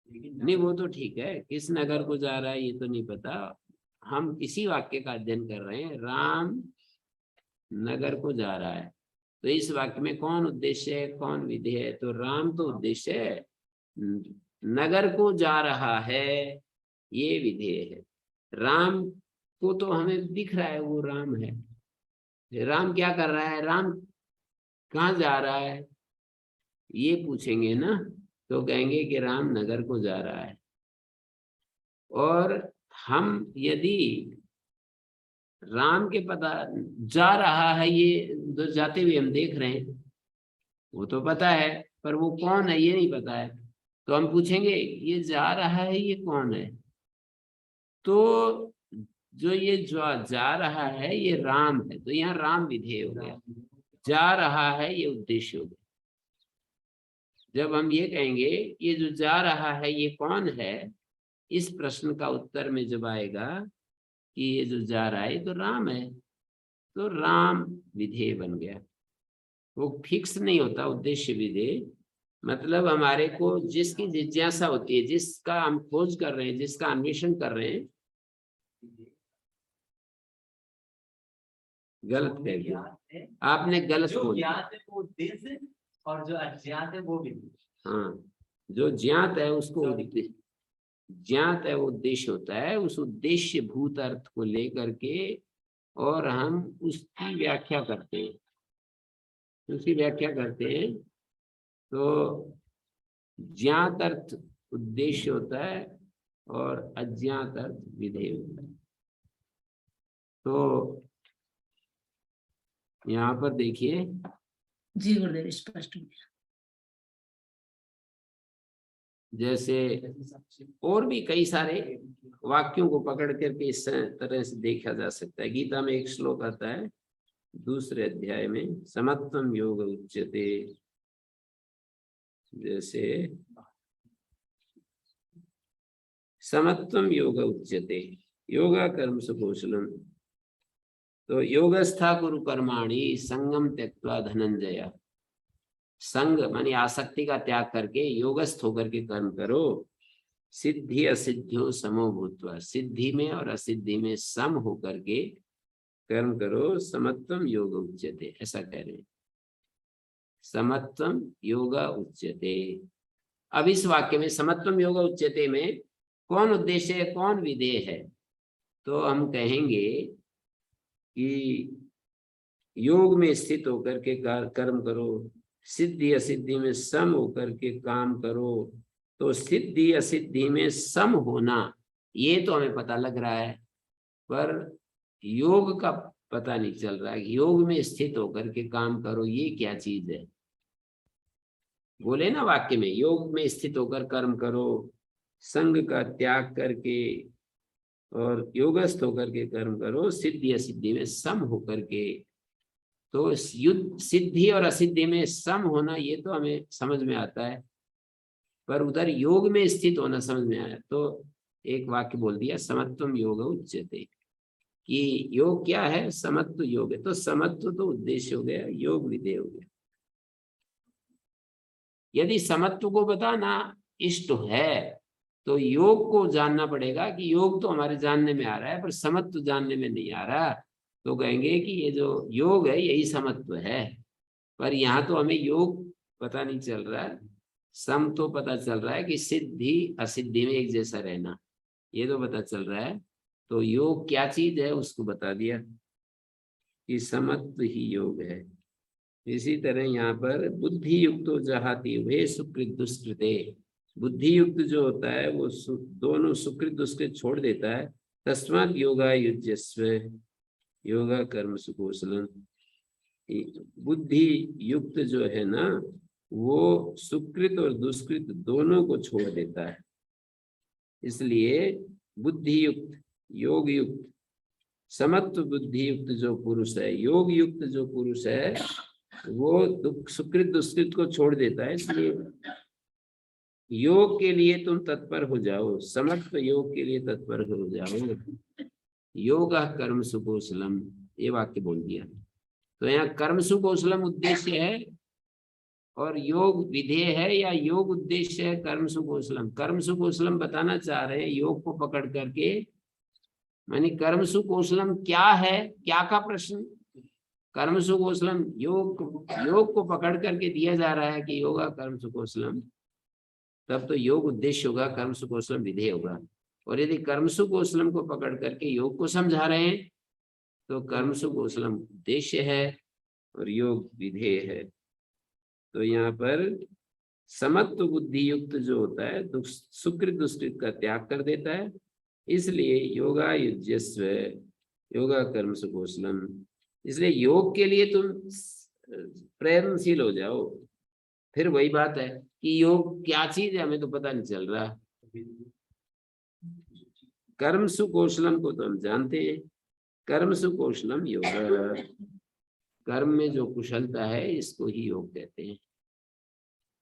नहीं वो तो ठीक है, किस नगर को जा रहा है ये तो नहीं पता, हम इसी वाक्य का अध्ययन कर रहे हैं, राम नगर को जा रहा है, तो इस वाक्य में कौन उद्देश्य है, कौन विधेय है, तो राम तो उद्देश्य है, नगर को जा रहा है ये विधेय है। राम को तो हमें दिख रहा है वो राम है, राम क्या कर रहा है, राम कहाँ जा रहा है, ये पूछेंगे ना, तो कहेंगे कि राम नगर को जा रहा है, और हम यदि राम के पता जा रहा है, ये जो जाते हुए हम देख रहे हैं वो तो पता है, पर वो कौन है ये नहीं पता है। तो हम पूछेंगे ये जा रहा है ये कौन है, तो जो ये जो जा रहा है ये राम है, तो यहाँ राम विधेय हो गया। जा रहा है ये उद्देश्य हो गया। जब हम ये कहेंगे ये जो जा रहा है ये कौन है, इस प्रश्न का उत्तर में जब आएगा कि ये जो जा रहा है ये तो राम है, तो राम विधेय बन गया। वो फिक्स नहीं होता उद्देश्य विधेय, मतलब हमारे को जिसकी जिज्ञासा होती है, जिसका हम खोज कर रहे हैं, जिसका अन्वेषण कर रहे हैं। गलत कह दिया आपने, गलत जो बोल दिया। ज्ञात है वो उद्देश्य और जो अज्ञात है वो विधेय। हाँ, जो ज्ञात है उसको ज्ञात है वो उद्देश्य होता है, उस उद्देश्य भूत अर्थ को लेकर के और हम उसकी व्याख्या करते हैं, उसकी व्याख्या करते हैं। तो ज्ञात अर्थ उद्देश्य होता है और अज्ञात अर्थ विधेय होता है। तो यहाँ पर देखिए, जी गुरुदेव स्पष्ट हो गया। जैसे और भी कई सारे वाक्यों को पकड़ करके इस तरह से देखा जा सकता है। गीता में एक श्लोक आता है दूसरे अध्याय में, समत्वम योग उच्यते। जैसे समत्वम योग उच्यते योगा कर्म सुकौशलम, तो योगस्था कुरु कर्माणि संगम त्यक्त्वा धनंजय। संग मानी आसक्ति का त्याग करके योगस्थ होकर के कर्म करो। सिद्धि असिद्धियों समो भूत्वा, सिद्धि में और असिद्धि में सम होकर के कर्म करो। समत्वम योग उच्यते, ऐसा कह रहे हैं, समत्वम योग उच्यते। अब इस वाक्य में समत्वम योग उच्यते में कौन उद्देश्य है, कौन विधेय है? तो हम कहेंगे कि योग में स्थित होकर के कर्म करो, सिद्धि असिद्धि में सम होकर के काम करो। तो सिद्धि असिद्धि में सम होना ये तो हमें पता लग रहा है, पर योग का पता नहीं चल रहा है। योग में स्थित होकर के काम करो, ये क्या चीज है? बोले ना वाक्य में, योग में स्थित होकर कर्म करो, संग का त्याग करके और योगस्थ होकर के कर्म करो, सिद्धि असिद्धि में सम होकर के। तो युद्ध सिद्धि और असिद्धि में सम होना ये तो हमें समझ में आता है, पर उधर योग में स्थित होना समझ में आया। तो एक वाक्य बोल दिया, समत्वम योग उच्यते, कि योग क्या है? समत्व योग है। तो समत्व तो उद्देश्य हो गया, योग विधेय हो गया। यदि समत्व को बताना इष्ट है तो योग को जानना पड़ेगा कि योग तो हमारे जानने में आ रहा है पर समत्व जानने में नहीं आ रहा। तो कहेंगे कि ये जो योग है यही समत्व है, पर यहाँ तो हमें योग पता नहीं चल रहा है। सम तो पता चल रहा है कि सिद्धि असिद्धि में एक जैसा रहना, ये तो पता चल रहा है। तो योग क्या चीज है उसको बता दिया कि समत्व ही योग है। इसी तरह यहाँ पर बुद्धि युक्तो जहाति वे सुकृत दुष्कृते, बुद्धि युक्त जो होता है वो दोनों सुकृत दुष्कृत छोड़ देता है। तस्मात् योगा युज्यस्व योगा कर्म सुकौशलम, बुद्धि युक्त जो है ना वो सुकृत और दुष्कृत दोनों को छोड़ देता है। इसलिए बुद्धि युक्त, योग युक्त, समत्व बुद्धि युक्त जो पुरुष है, योग युक्त जो पुरुष है वो सुकृत दुष्कृत को छोड़ देता है। इसलिए योग के लिए तुम तत्पर हो जाओ, समत्व योग के लिए तत्पर हो जाओ। योगा कर्म सुकौशलम, ये वाक्य बोल दिया। तो यहाँ कर्म सुकौशलम उद्देश्य है और योग विधेय है, या योग उद्देश्य है कर्म सुकौशलम? कर्म सुकौशलम बताना चाह रहे हैं योग को पकड़ करके, मानी कर्म सुकौशलम क्या है, क्या का प्रश्न? कर्म सुकौशलम योग को पकड़ करके दिया जा रहा है कि योगा कर्म सुकौशलम, तब तो योग उद्देश्य होगा, कर्म सुकौशलम विधेय होगा। और यदि कर्म सुकौशलम को पकड़ करके योग को समझा रहे हैं तो कर्म सुकौशलम उद्देश्य है और योग विधेय है। तो यहाँ पर समत्व बुद्धि युक्त जो होता है सुकृत दुष्कृत का त्याग कर देता है इसलिए योगा युज्यस्व योगा कर्म सुकौशलम, इसलिए योग के लिए तुम प्रयत्नशील हो जाओ। फिर वही बात है कि योग क्या चीज है हमें तो पता नहीं चल रहा। कर्म सुकौशलम को तो हम जानते हैं, कर्म सुकौशलम योग, कर्म में जो कुशलता है इसको ही योग कहते हैं।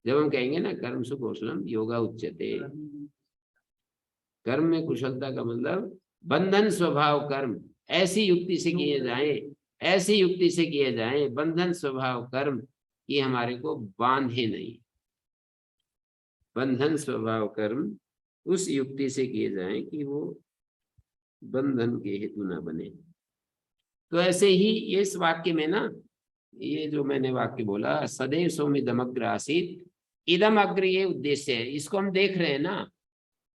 जब हम कहेंगे ना कर्म सुकौशलम योगा उच्यते, कर्म में कुशलता का मतलब बंधन स्वभाव कर्म ऐसी युक्ति से किए जाएं, ऐसी युक्ति से किए जाएं बंधन स्वभाव कर्म कि हमारे को बांधे नहीं। बंधन स्वभाव कर्म उस युक्ति से किए जाएं कि वो बंधन के हेतु ना बने। तो ऐसे ही इस वाक्य में ना, ये जो मैंने वाक्य बोला सदैव सौम्यदमग्र आसीत, इदम अग्र, ये उद्देश्य है। इसको हम देख रहे हैं ना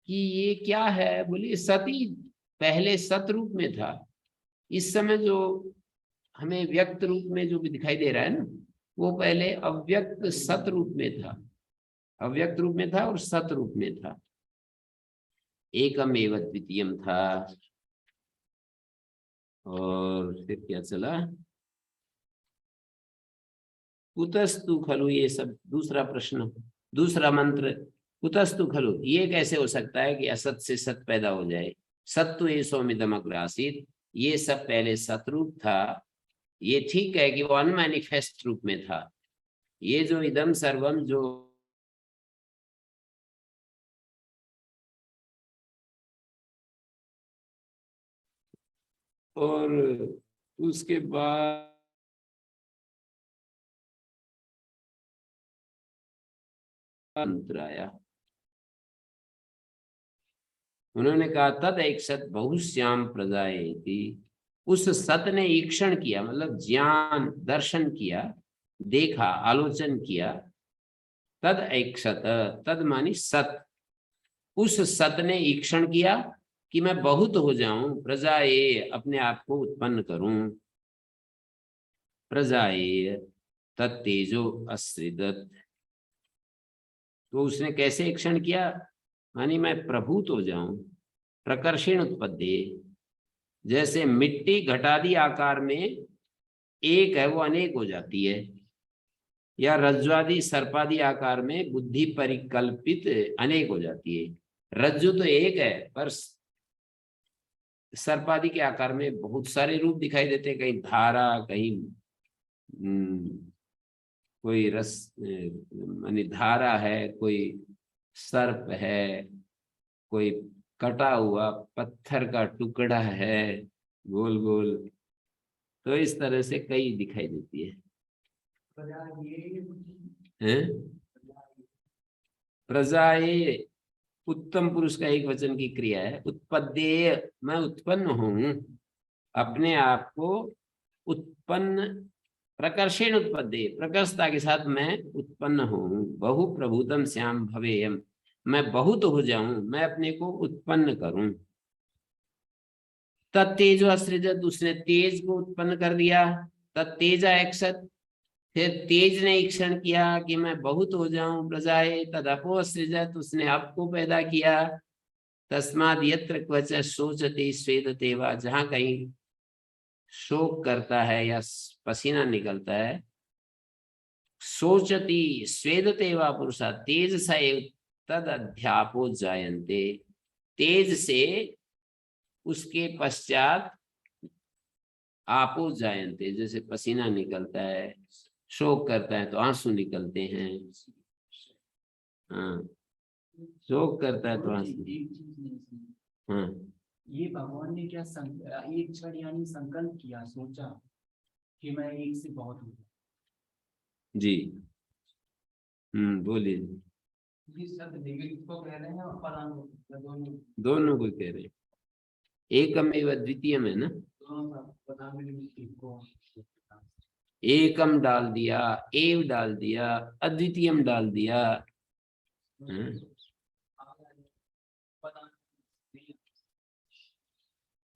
कि ये क्या है, बोलिए सती पहले सत रूप में था, इस समय जो हमें व्यक्त रूप में जो भी दिखाई दे रहा है ना, वो पहले अव्यक्त सत रूप में था, अव्यक्त रूप में था और सत रूप में था। एकम एव द्वितीयम था। और फिर क्या चला, कुतस्तु खलु, ये सब दूसरा प्रश्न, दूसरा मंत्र, कुतस्तु खलु, ये कैसे हो सकता है कि असत से सत पैदा हो जाए। सत्व ये सौम्यदम अग्र आसीत, ये सब पहले सतरूप था। ये ठीक है कि वो अनमैनिफेस्ट रूप में था। ये जो इदम सर्वम जो और उसके बाद मंत्र आया, उन्होंने कहा तद एक सत बहुश्याम प्रजाएति, उस सत ने ईक्षण किया मतलब ज्ञान दर्शन किया, देखा आलोचन किया। तद एक सत, तद मानी सत, उस सत ने ईक्षण किया कि मैं बहुत हो जाऊं, प्रजाए अपने आप को उत्पन्न करूं, प्रजाए तत्तेजो असृजत। तो उसने कैसे ईक्षण किया, मानी मैं प्रभूत हो जाऊं, प्रकर्षण उत्पत्ति, जैसे मिट्टी घटादी आकार में एक है वो अनेक हो जाती है, या रज्ज्वादि सर्पादि आकार में बुद्धि परिकल्पित अनेक हो जाती है। रज्जु तो एक है पर सर्पादि के आकार में बहुत सारे रूप दिखाई देते हैं, कहीं धारा, कहीं कोई रस मानी धारा है, कोई सर्प है, कोई कटा हुआ पत्थर का टुकड़ा है गोल गोल। तो इस तरह से कई दिखाई देती है। प्रजाए उत्तम पुरुष का एक वचन की क्रिया है। उत्पद्येय, मैं उत्पन्न हूं, अपने आप को उत्पन्न, प्रकर्षेण उत्पद्येय, प्रकर्षता के साथ मैं उत्पन्न हूं। बहु प्रभुतम श्याम भवेयम, मैं बहुत हो जाऊं, मैं अपने को उत्पन्न करूं। तत्तेजो असृजत, उसने तेज को उत्पन्न कर दिया, तत्तेजा एक्सत, फिर तेज ने ईक्षण किया कि मैं बहुत हो जाऊं, प्रजाए तद अपो असृजत, उसने अप को पैदा किया। तस्माद यत्र क्वच शोचते स्वेदते वा, जहां कहीं शोक करता है या पसीना निकलता है, शोचती स्वेदते वा पुरुषा तेज स एव तद अध्यापो जायन्ते, तेज से उसके पश्चात आपो जायन्ते, जैसे पसीना निकलता है, शोक करता है तो आंसू निकलते हैं। हाँ, शोक करता है तो आंसू। हाँ, ये भगवान ने क्या एक क्षण यानी संकल्प किया, सोचा कि मैं एक से बहुत हूँ। जी बोलिए। ये शब्द नेगेटिव को कह रहे हैं और परानुरूप दोनों, दोनों को कह रहे हैं, एकमेव द्वितीयम है ना, एकम डाल दिया, एव डाल दिया, अद्वितीयम डाल दिया।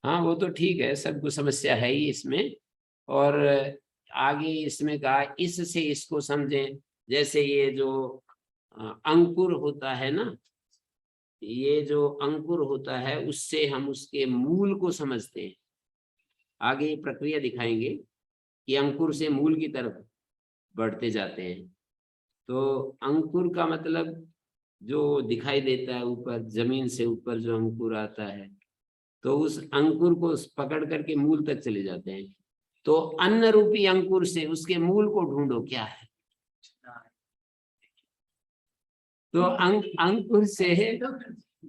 हाँ वो तो ठीक है, सबको समस्या है ही इसमें। और आगे इसमें कहा इससे इसको समझें, जैसे ये जो अंकुर होता है ना, ये जो अंकुर होता है उससे हम उसके मूल को समझते हैं। आगे ये प्रक्रिया दिखाएंगे कि अंकुर से मूल की तरफ बढ़ते जाते हैं। तो अंकुर का मतलब जो दिखाई देता है ऊपर, जमीन से ऊपर जो अंकुर आता है, तो उस अंकुर को पकड़ करके मूल तक चले जाते हैं। तो अन्न रूपी अंकुर से उसके मूल को ढूंढो क्या है। तो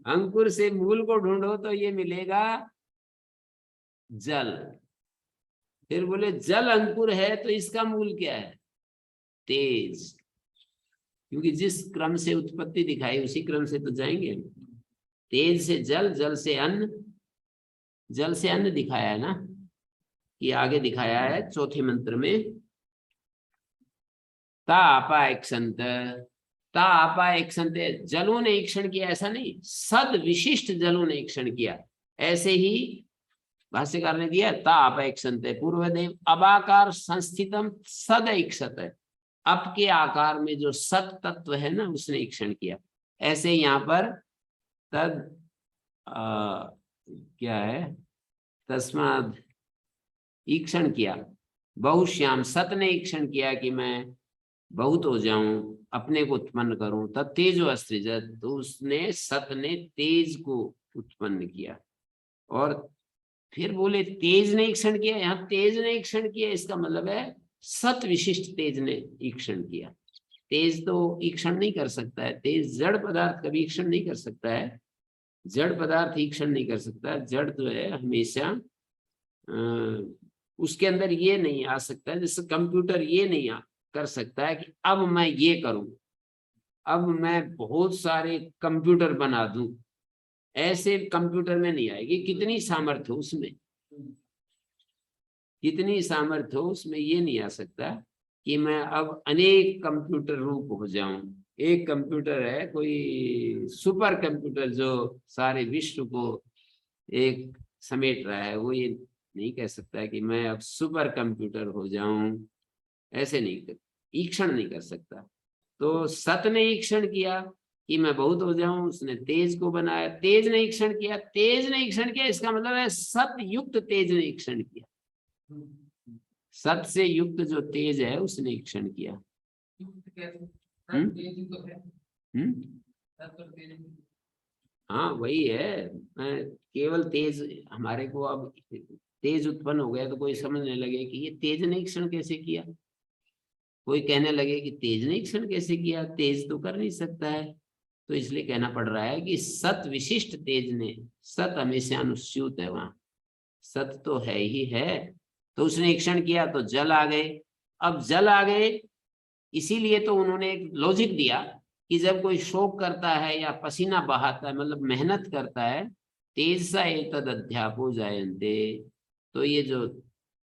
अंकुर से मूल को ढूंढो तो ये मिलेगा जल। फिर बोले जल अंकुर है तो इसका मूल क्या है? तेज। क्योंकि जिस क्रम से उत्पत्ति दिखाई उसी क्रम से तो जाएंगे। तेज से जल, जल से अन्न, जल से अन्न दिखाया है ना, ये आगे दिखाया है चौथे मंत्र में। ता आपा एक्संत, ता आपा एक्संत, जलों ने ईक्षण किया ऐसा नहीं, सद विशिष्ट जलों ने ईक्षण किया। ऐसे ही भाष्यकार ने दिया ता आपा एक्संत, पूर्वदेव अबाकार संस्थितम सद ईक्षत है, अप के आकार में जो सत तत्व है ना उसने ईक्षण किया। ऐसे यहाँ पर तद क्या है, तस्माद ईक्षण किया, बहुश्याम, सत ने ईक्षण किया कि मैं बहुत हो जाऊं, अपने को उत्पन्न करूं, तब तेजो अस्त्रिजत, तो उसने सत ने तेज को उत्पन्न किया। और फिर बोले तेज ने ईक्षण किया, यहाँ तेज ने ईक्षण किया इसका मतलब है सत विशिष्ट तेज ने ईक्षण किया। तेज तो ईक्षण नहीं कर सकता है, तेज जड़ पदार्थ कभी ईक्षण नहीं कर सकता है, जड़ पदार्थ ईक्षण नहीं कर सकता। जड़ जो है हमेशा उसके अंदर ये नहीं आ सकता है, जैसे कंप्यूटर ये नहीं कर सकता है कि अब मैं ये करूं, अब मैं बहुत सारे कंप्यूटर बना दूं, ऐसे कंप्यूटर में नहीं आएगी। कितनी सामर्थ्य हो उसमें, कितनी सामर्थ्य हो उसमें, ये नहीं आ सकता कि मैं अब अनेक कंप्यूटर रूप हो जाऊं। एक कंप्यूटर है कोई सुपर कंप्यूटर जो सारे विश्व को एक समेट रहा है, वो ये नहीं कह सकता कि मैं अब सुपर कंप्यूटर हो जाऊं, ऐसे नहीं कर, ईक्षण नहीं कर सकता। तो सत ने ईक्षण किया कि मैं बहुत हो जाऊं, उसने तेज को बनाया। तेज ने ईक्षण किया, तेज ने ईक्षण किया इसका मतलब है सत युक्त तेज ने ईक्षण किया, सत से युक्त जो तेज है उसने ईक्षण किया। हाँ वही है, मैं केवल तेज, हमारे को अब तेज उत्पन्न हो गया तो कोई समझने लगे कि ये तेज ने ईक्षण कैसे किया, कोई कहने लगे कि तेज ने ईक्षण कैसे किया, तेज तो कर नहीं सकता है। तो इसलिए कहना पड़ रहा है कि सत विशिष्ट तेज ने, सत हमेशा अनुस्यूत है, वहां सत तो है ही है, तो उसने ईक्षण किया तो जल आ गए। अब जल आ गए, इसीलिए तो उन्होंने एक लॉजिक दिया कि जब कोई शोक करता है या पसीना बहाता है, मतलब मेहनत करता है, तेज सा एतद अध्यापो जायन्ते, तो ये जो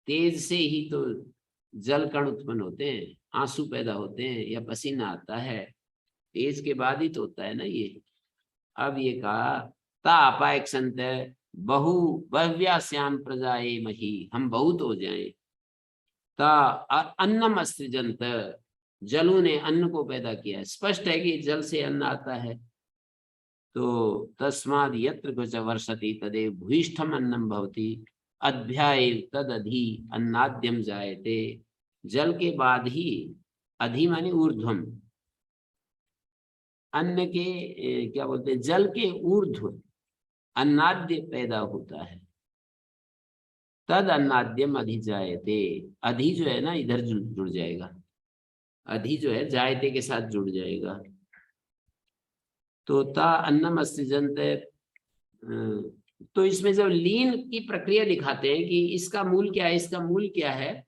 तेज से ही तो जल कण उत्पन्न होते हैं, आंसू पैदा होते हैं या पसीना आता है, तेज के बाद ही तो होता है ना ये। अब ये कहा ता अपायक संत बहु भव्यास्याम प्रजाए मही, हम बहुत हो जाएं। ता अन्नम अस्त्रिजंत, जलों ने अन्न को पैदा किया। स्पष्ट है कि जल से अन्न आता है। तो तस्माद यत्र कुछ वर्षति तदेव भूयिष्ठम अन्नम भवति, अध्याय तदधि अन्नाद्यम जायते, जल के बाद ही, अधि माने ऊर्ध्वम, अन्न के क्या बोलते हैं, जल के ऊर्ध्व अन्नाद्य पैदा होता है। तद अन्नाद्यम अधि जायते, अधि जो है ना इधर जुड़ जाएगा, अधि जो है जायते के साथ जुड़ जाएगा। तो ता अन्नम अस्त्रिजंत, तो इसमें जब लीन की प्रक्रिया दिखाते हैं कि इसका मूल क्या है, इसका मूल क्या है,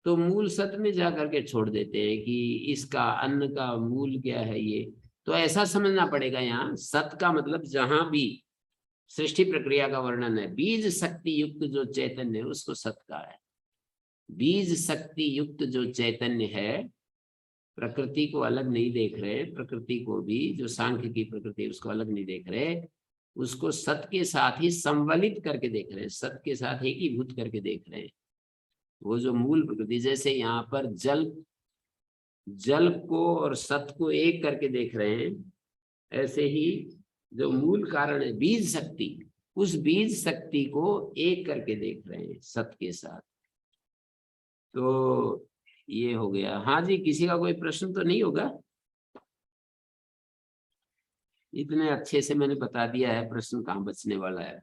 तो मूल सत में जा करके छोड़ देते हैं कि इसका अन्न का मूल क्या है। ये तो ऐसा समझना पड़ेगा, यहाँ सत का मतलब जहां भी सृष्टि प्रक्रिया का वर्णन है, बीज शक्ति युक्त जो चैतन्य है उसको सत का है। बीज शक्ति युक्त जो चैतन्य है, प्रकृति को अलग नहीं देख रहे, प्रकृति को भी जो सांख्य की प्रकृति है उसको अलग नहीं देख रहे, उसको सत के साथ ही संवलित करके देख रहे हैं, सत के साथ एकीभूत करके देख रहे हैं। वो जो मूल प्रकृति, जैसे यहाँ पर जल को और सत को एक करके देख रहे हैं, ऐसे ही जो मूल कारण है बीज शक्ति, उस बीज शक्ति को एक करके देख रहे हैं सत के साथ। तो ये हो गया। हाँ जी, किसी का कोई प्रश्न तो नहीं होगा? इतने अच्छे से मैंने बता दिया है, प्रश्न कहाँ बचने वाला है।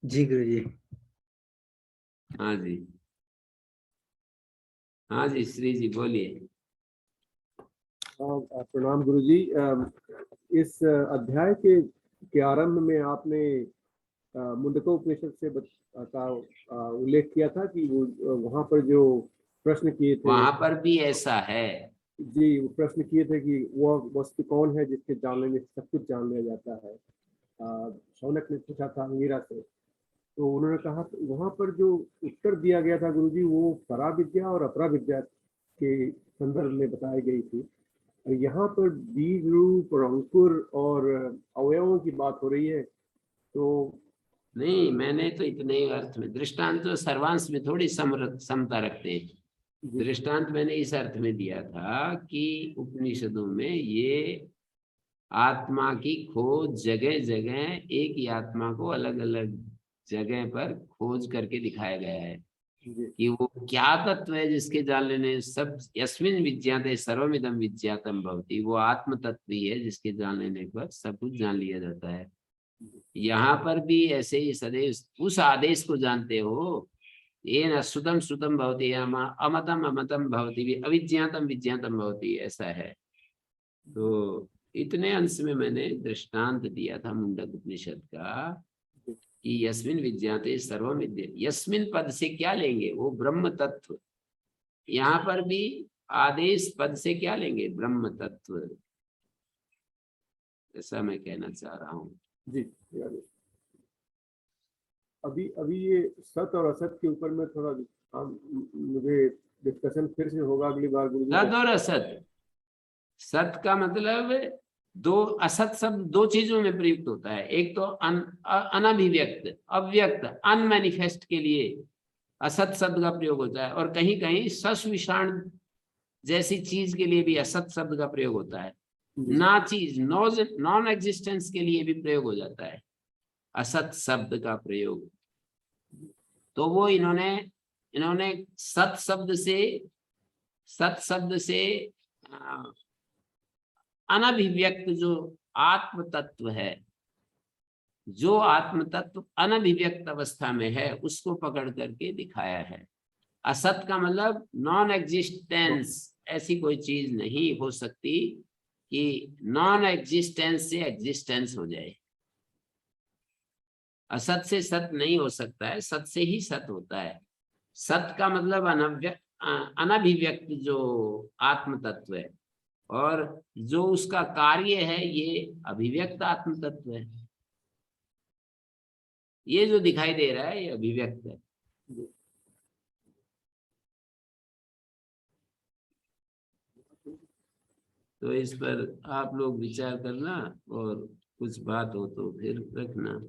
जी गुरुजी। हाँ जी, हाँ जी, श्री जी बोलिए। प्रणाम गुरुजी। इस अध्याय के आरंभ में आपने मुंडकोपनिषद से का उल्लेख किया था कि वो वहां पर जो प्रश्न किए थे, वहां पर भी ऐसा है। जी, वो प्रश्न किए थे कि वह वस्तु कौन है जिसके जानने में सब कुछ जान लिया जाता है। शौनक ने पूछा था अंगिरा से, तो उन्होंने कहा वहां पर जो उत्तर दिया गया था गुरुजी, वो पराविद्या और अपराविद्या के संदर्भ में बताई गई थी। यहाँ पर बीज रूप और अंकुर और अवयवों की बात हो रही है। तो नहीं, मैंने तो इतने ही अर्थ में, दृष्टांत तो सर्वांश में थोड़ी समता रखते हैं। दृष्टांत मैंने इस अर्थ में दिया था कि उपनिषदों में ये आत्मा की खोज जगह जगह, एक ही आत्मा को अलग अलग जगह पर खोज करके दिखाया गया है कि वो क्या तत्व है जिसके जान लेने सब, यस्मिन् विज्ञाते सर्वमिदं विज्ञातम भवति, वो आत्म तत्व ही है जिसके जान लेने पर सब कुछ जान लिया जाता है। यहाँ पर भी ऐसे ही सदैव उस आदेश को जानते हो, ये न श्रुतम श्रुतम भवति, अमतम अमतम भवति, अविज्ञातम विज्ञातम भवति, ऐसा है। तो इतने अंश में मैंने दृष्टांत दिया था मुंडक उपनिषद का कि यस्मिन् विज्ञाते सर्वम विद्य, यस्मिन् पद से क्या लेंगे, वो ब्रह्म तत्व। यहाँ पर भी आदेश पद से क्या लेंगे, ब्रह्म तत्व, ऐसा मैं कहना चाह रहा हूँ। जी, अभी ये सत और असत के ऊपर में थोड़ा मुझे डिस्कशन फिर से होगा अगली बार गुरुजी। सत और असत, सत का मतलब दो, असत शब्द दो चीजों में प्रयुक्त होता है। एक तो अनभिव्यक्त, अव्यक्त, अनमैनिफेस्ट के लिए असत शब्द का प्रयोग होता है, और कहीं कहीं सस्विषाण जैसी चीज के लिए भी असत शब्द का प्रयोग होता है। ना चीज, नॉन एग्जिस्टेंस के लिए भी प्रयोग हो जाता है असत शब्द का प्रयोग। तो वो इन्होंने सत शब्द से अनभिव्यक्त जो आत्म तत्व है, जो आत्म तत्व अनभिव्यक्त अवस्था में है, उसको पकड़ करके दिखाया है। असत का मतलब नॉन एग्जिस्टेंस, ऐसी कोई चीज नहीं हो सकती कि नॉन एग्जिस्टेंस से एग्जिस्टेंस हो जाए। असत से सत नहीं हो सकता है, सत से ही सत होता है। सत का मतलब अनभिव्यक्त जो आत्म तत्व है, और जो उसका कार्य है ये अभिव्यक्त आत्म तत्व है। ये जो दिखाई दे रहा है ये अभिव्यक्त है। तो इस पर आप लोग विचार करना, और कुछ बात हो तो फिर रखना।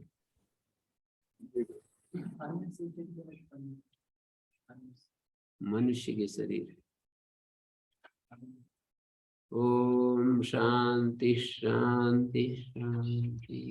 मनुष्य के शरीर। ओम शांति शांति शांति।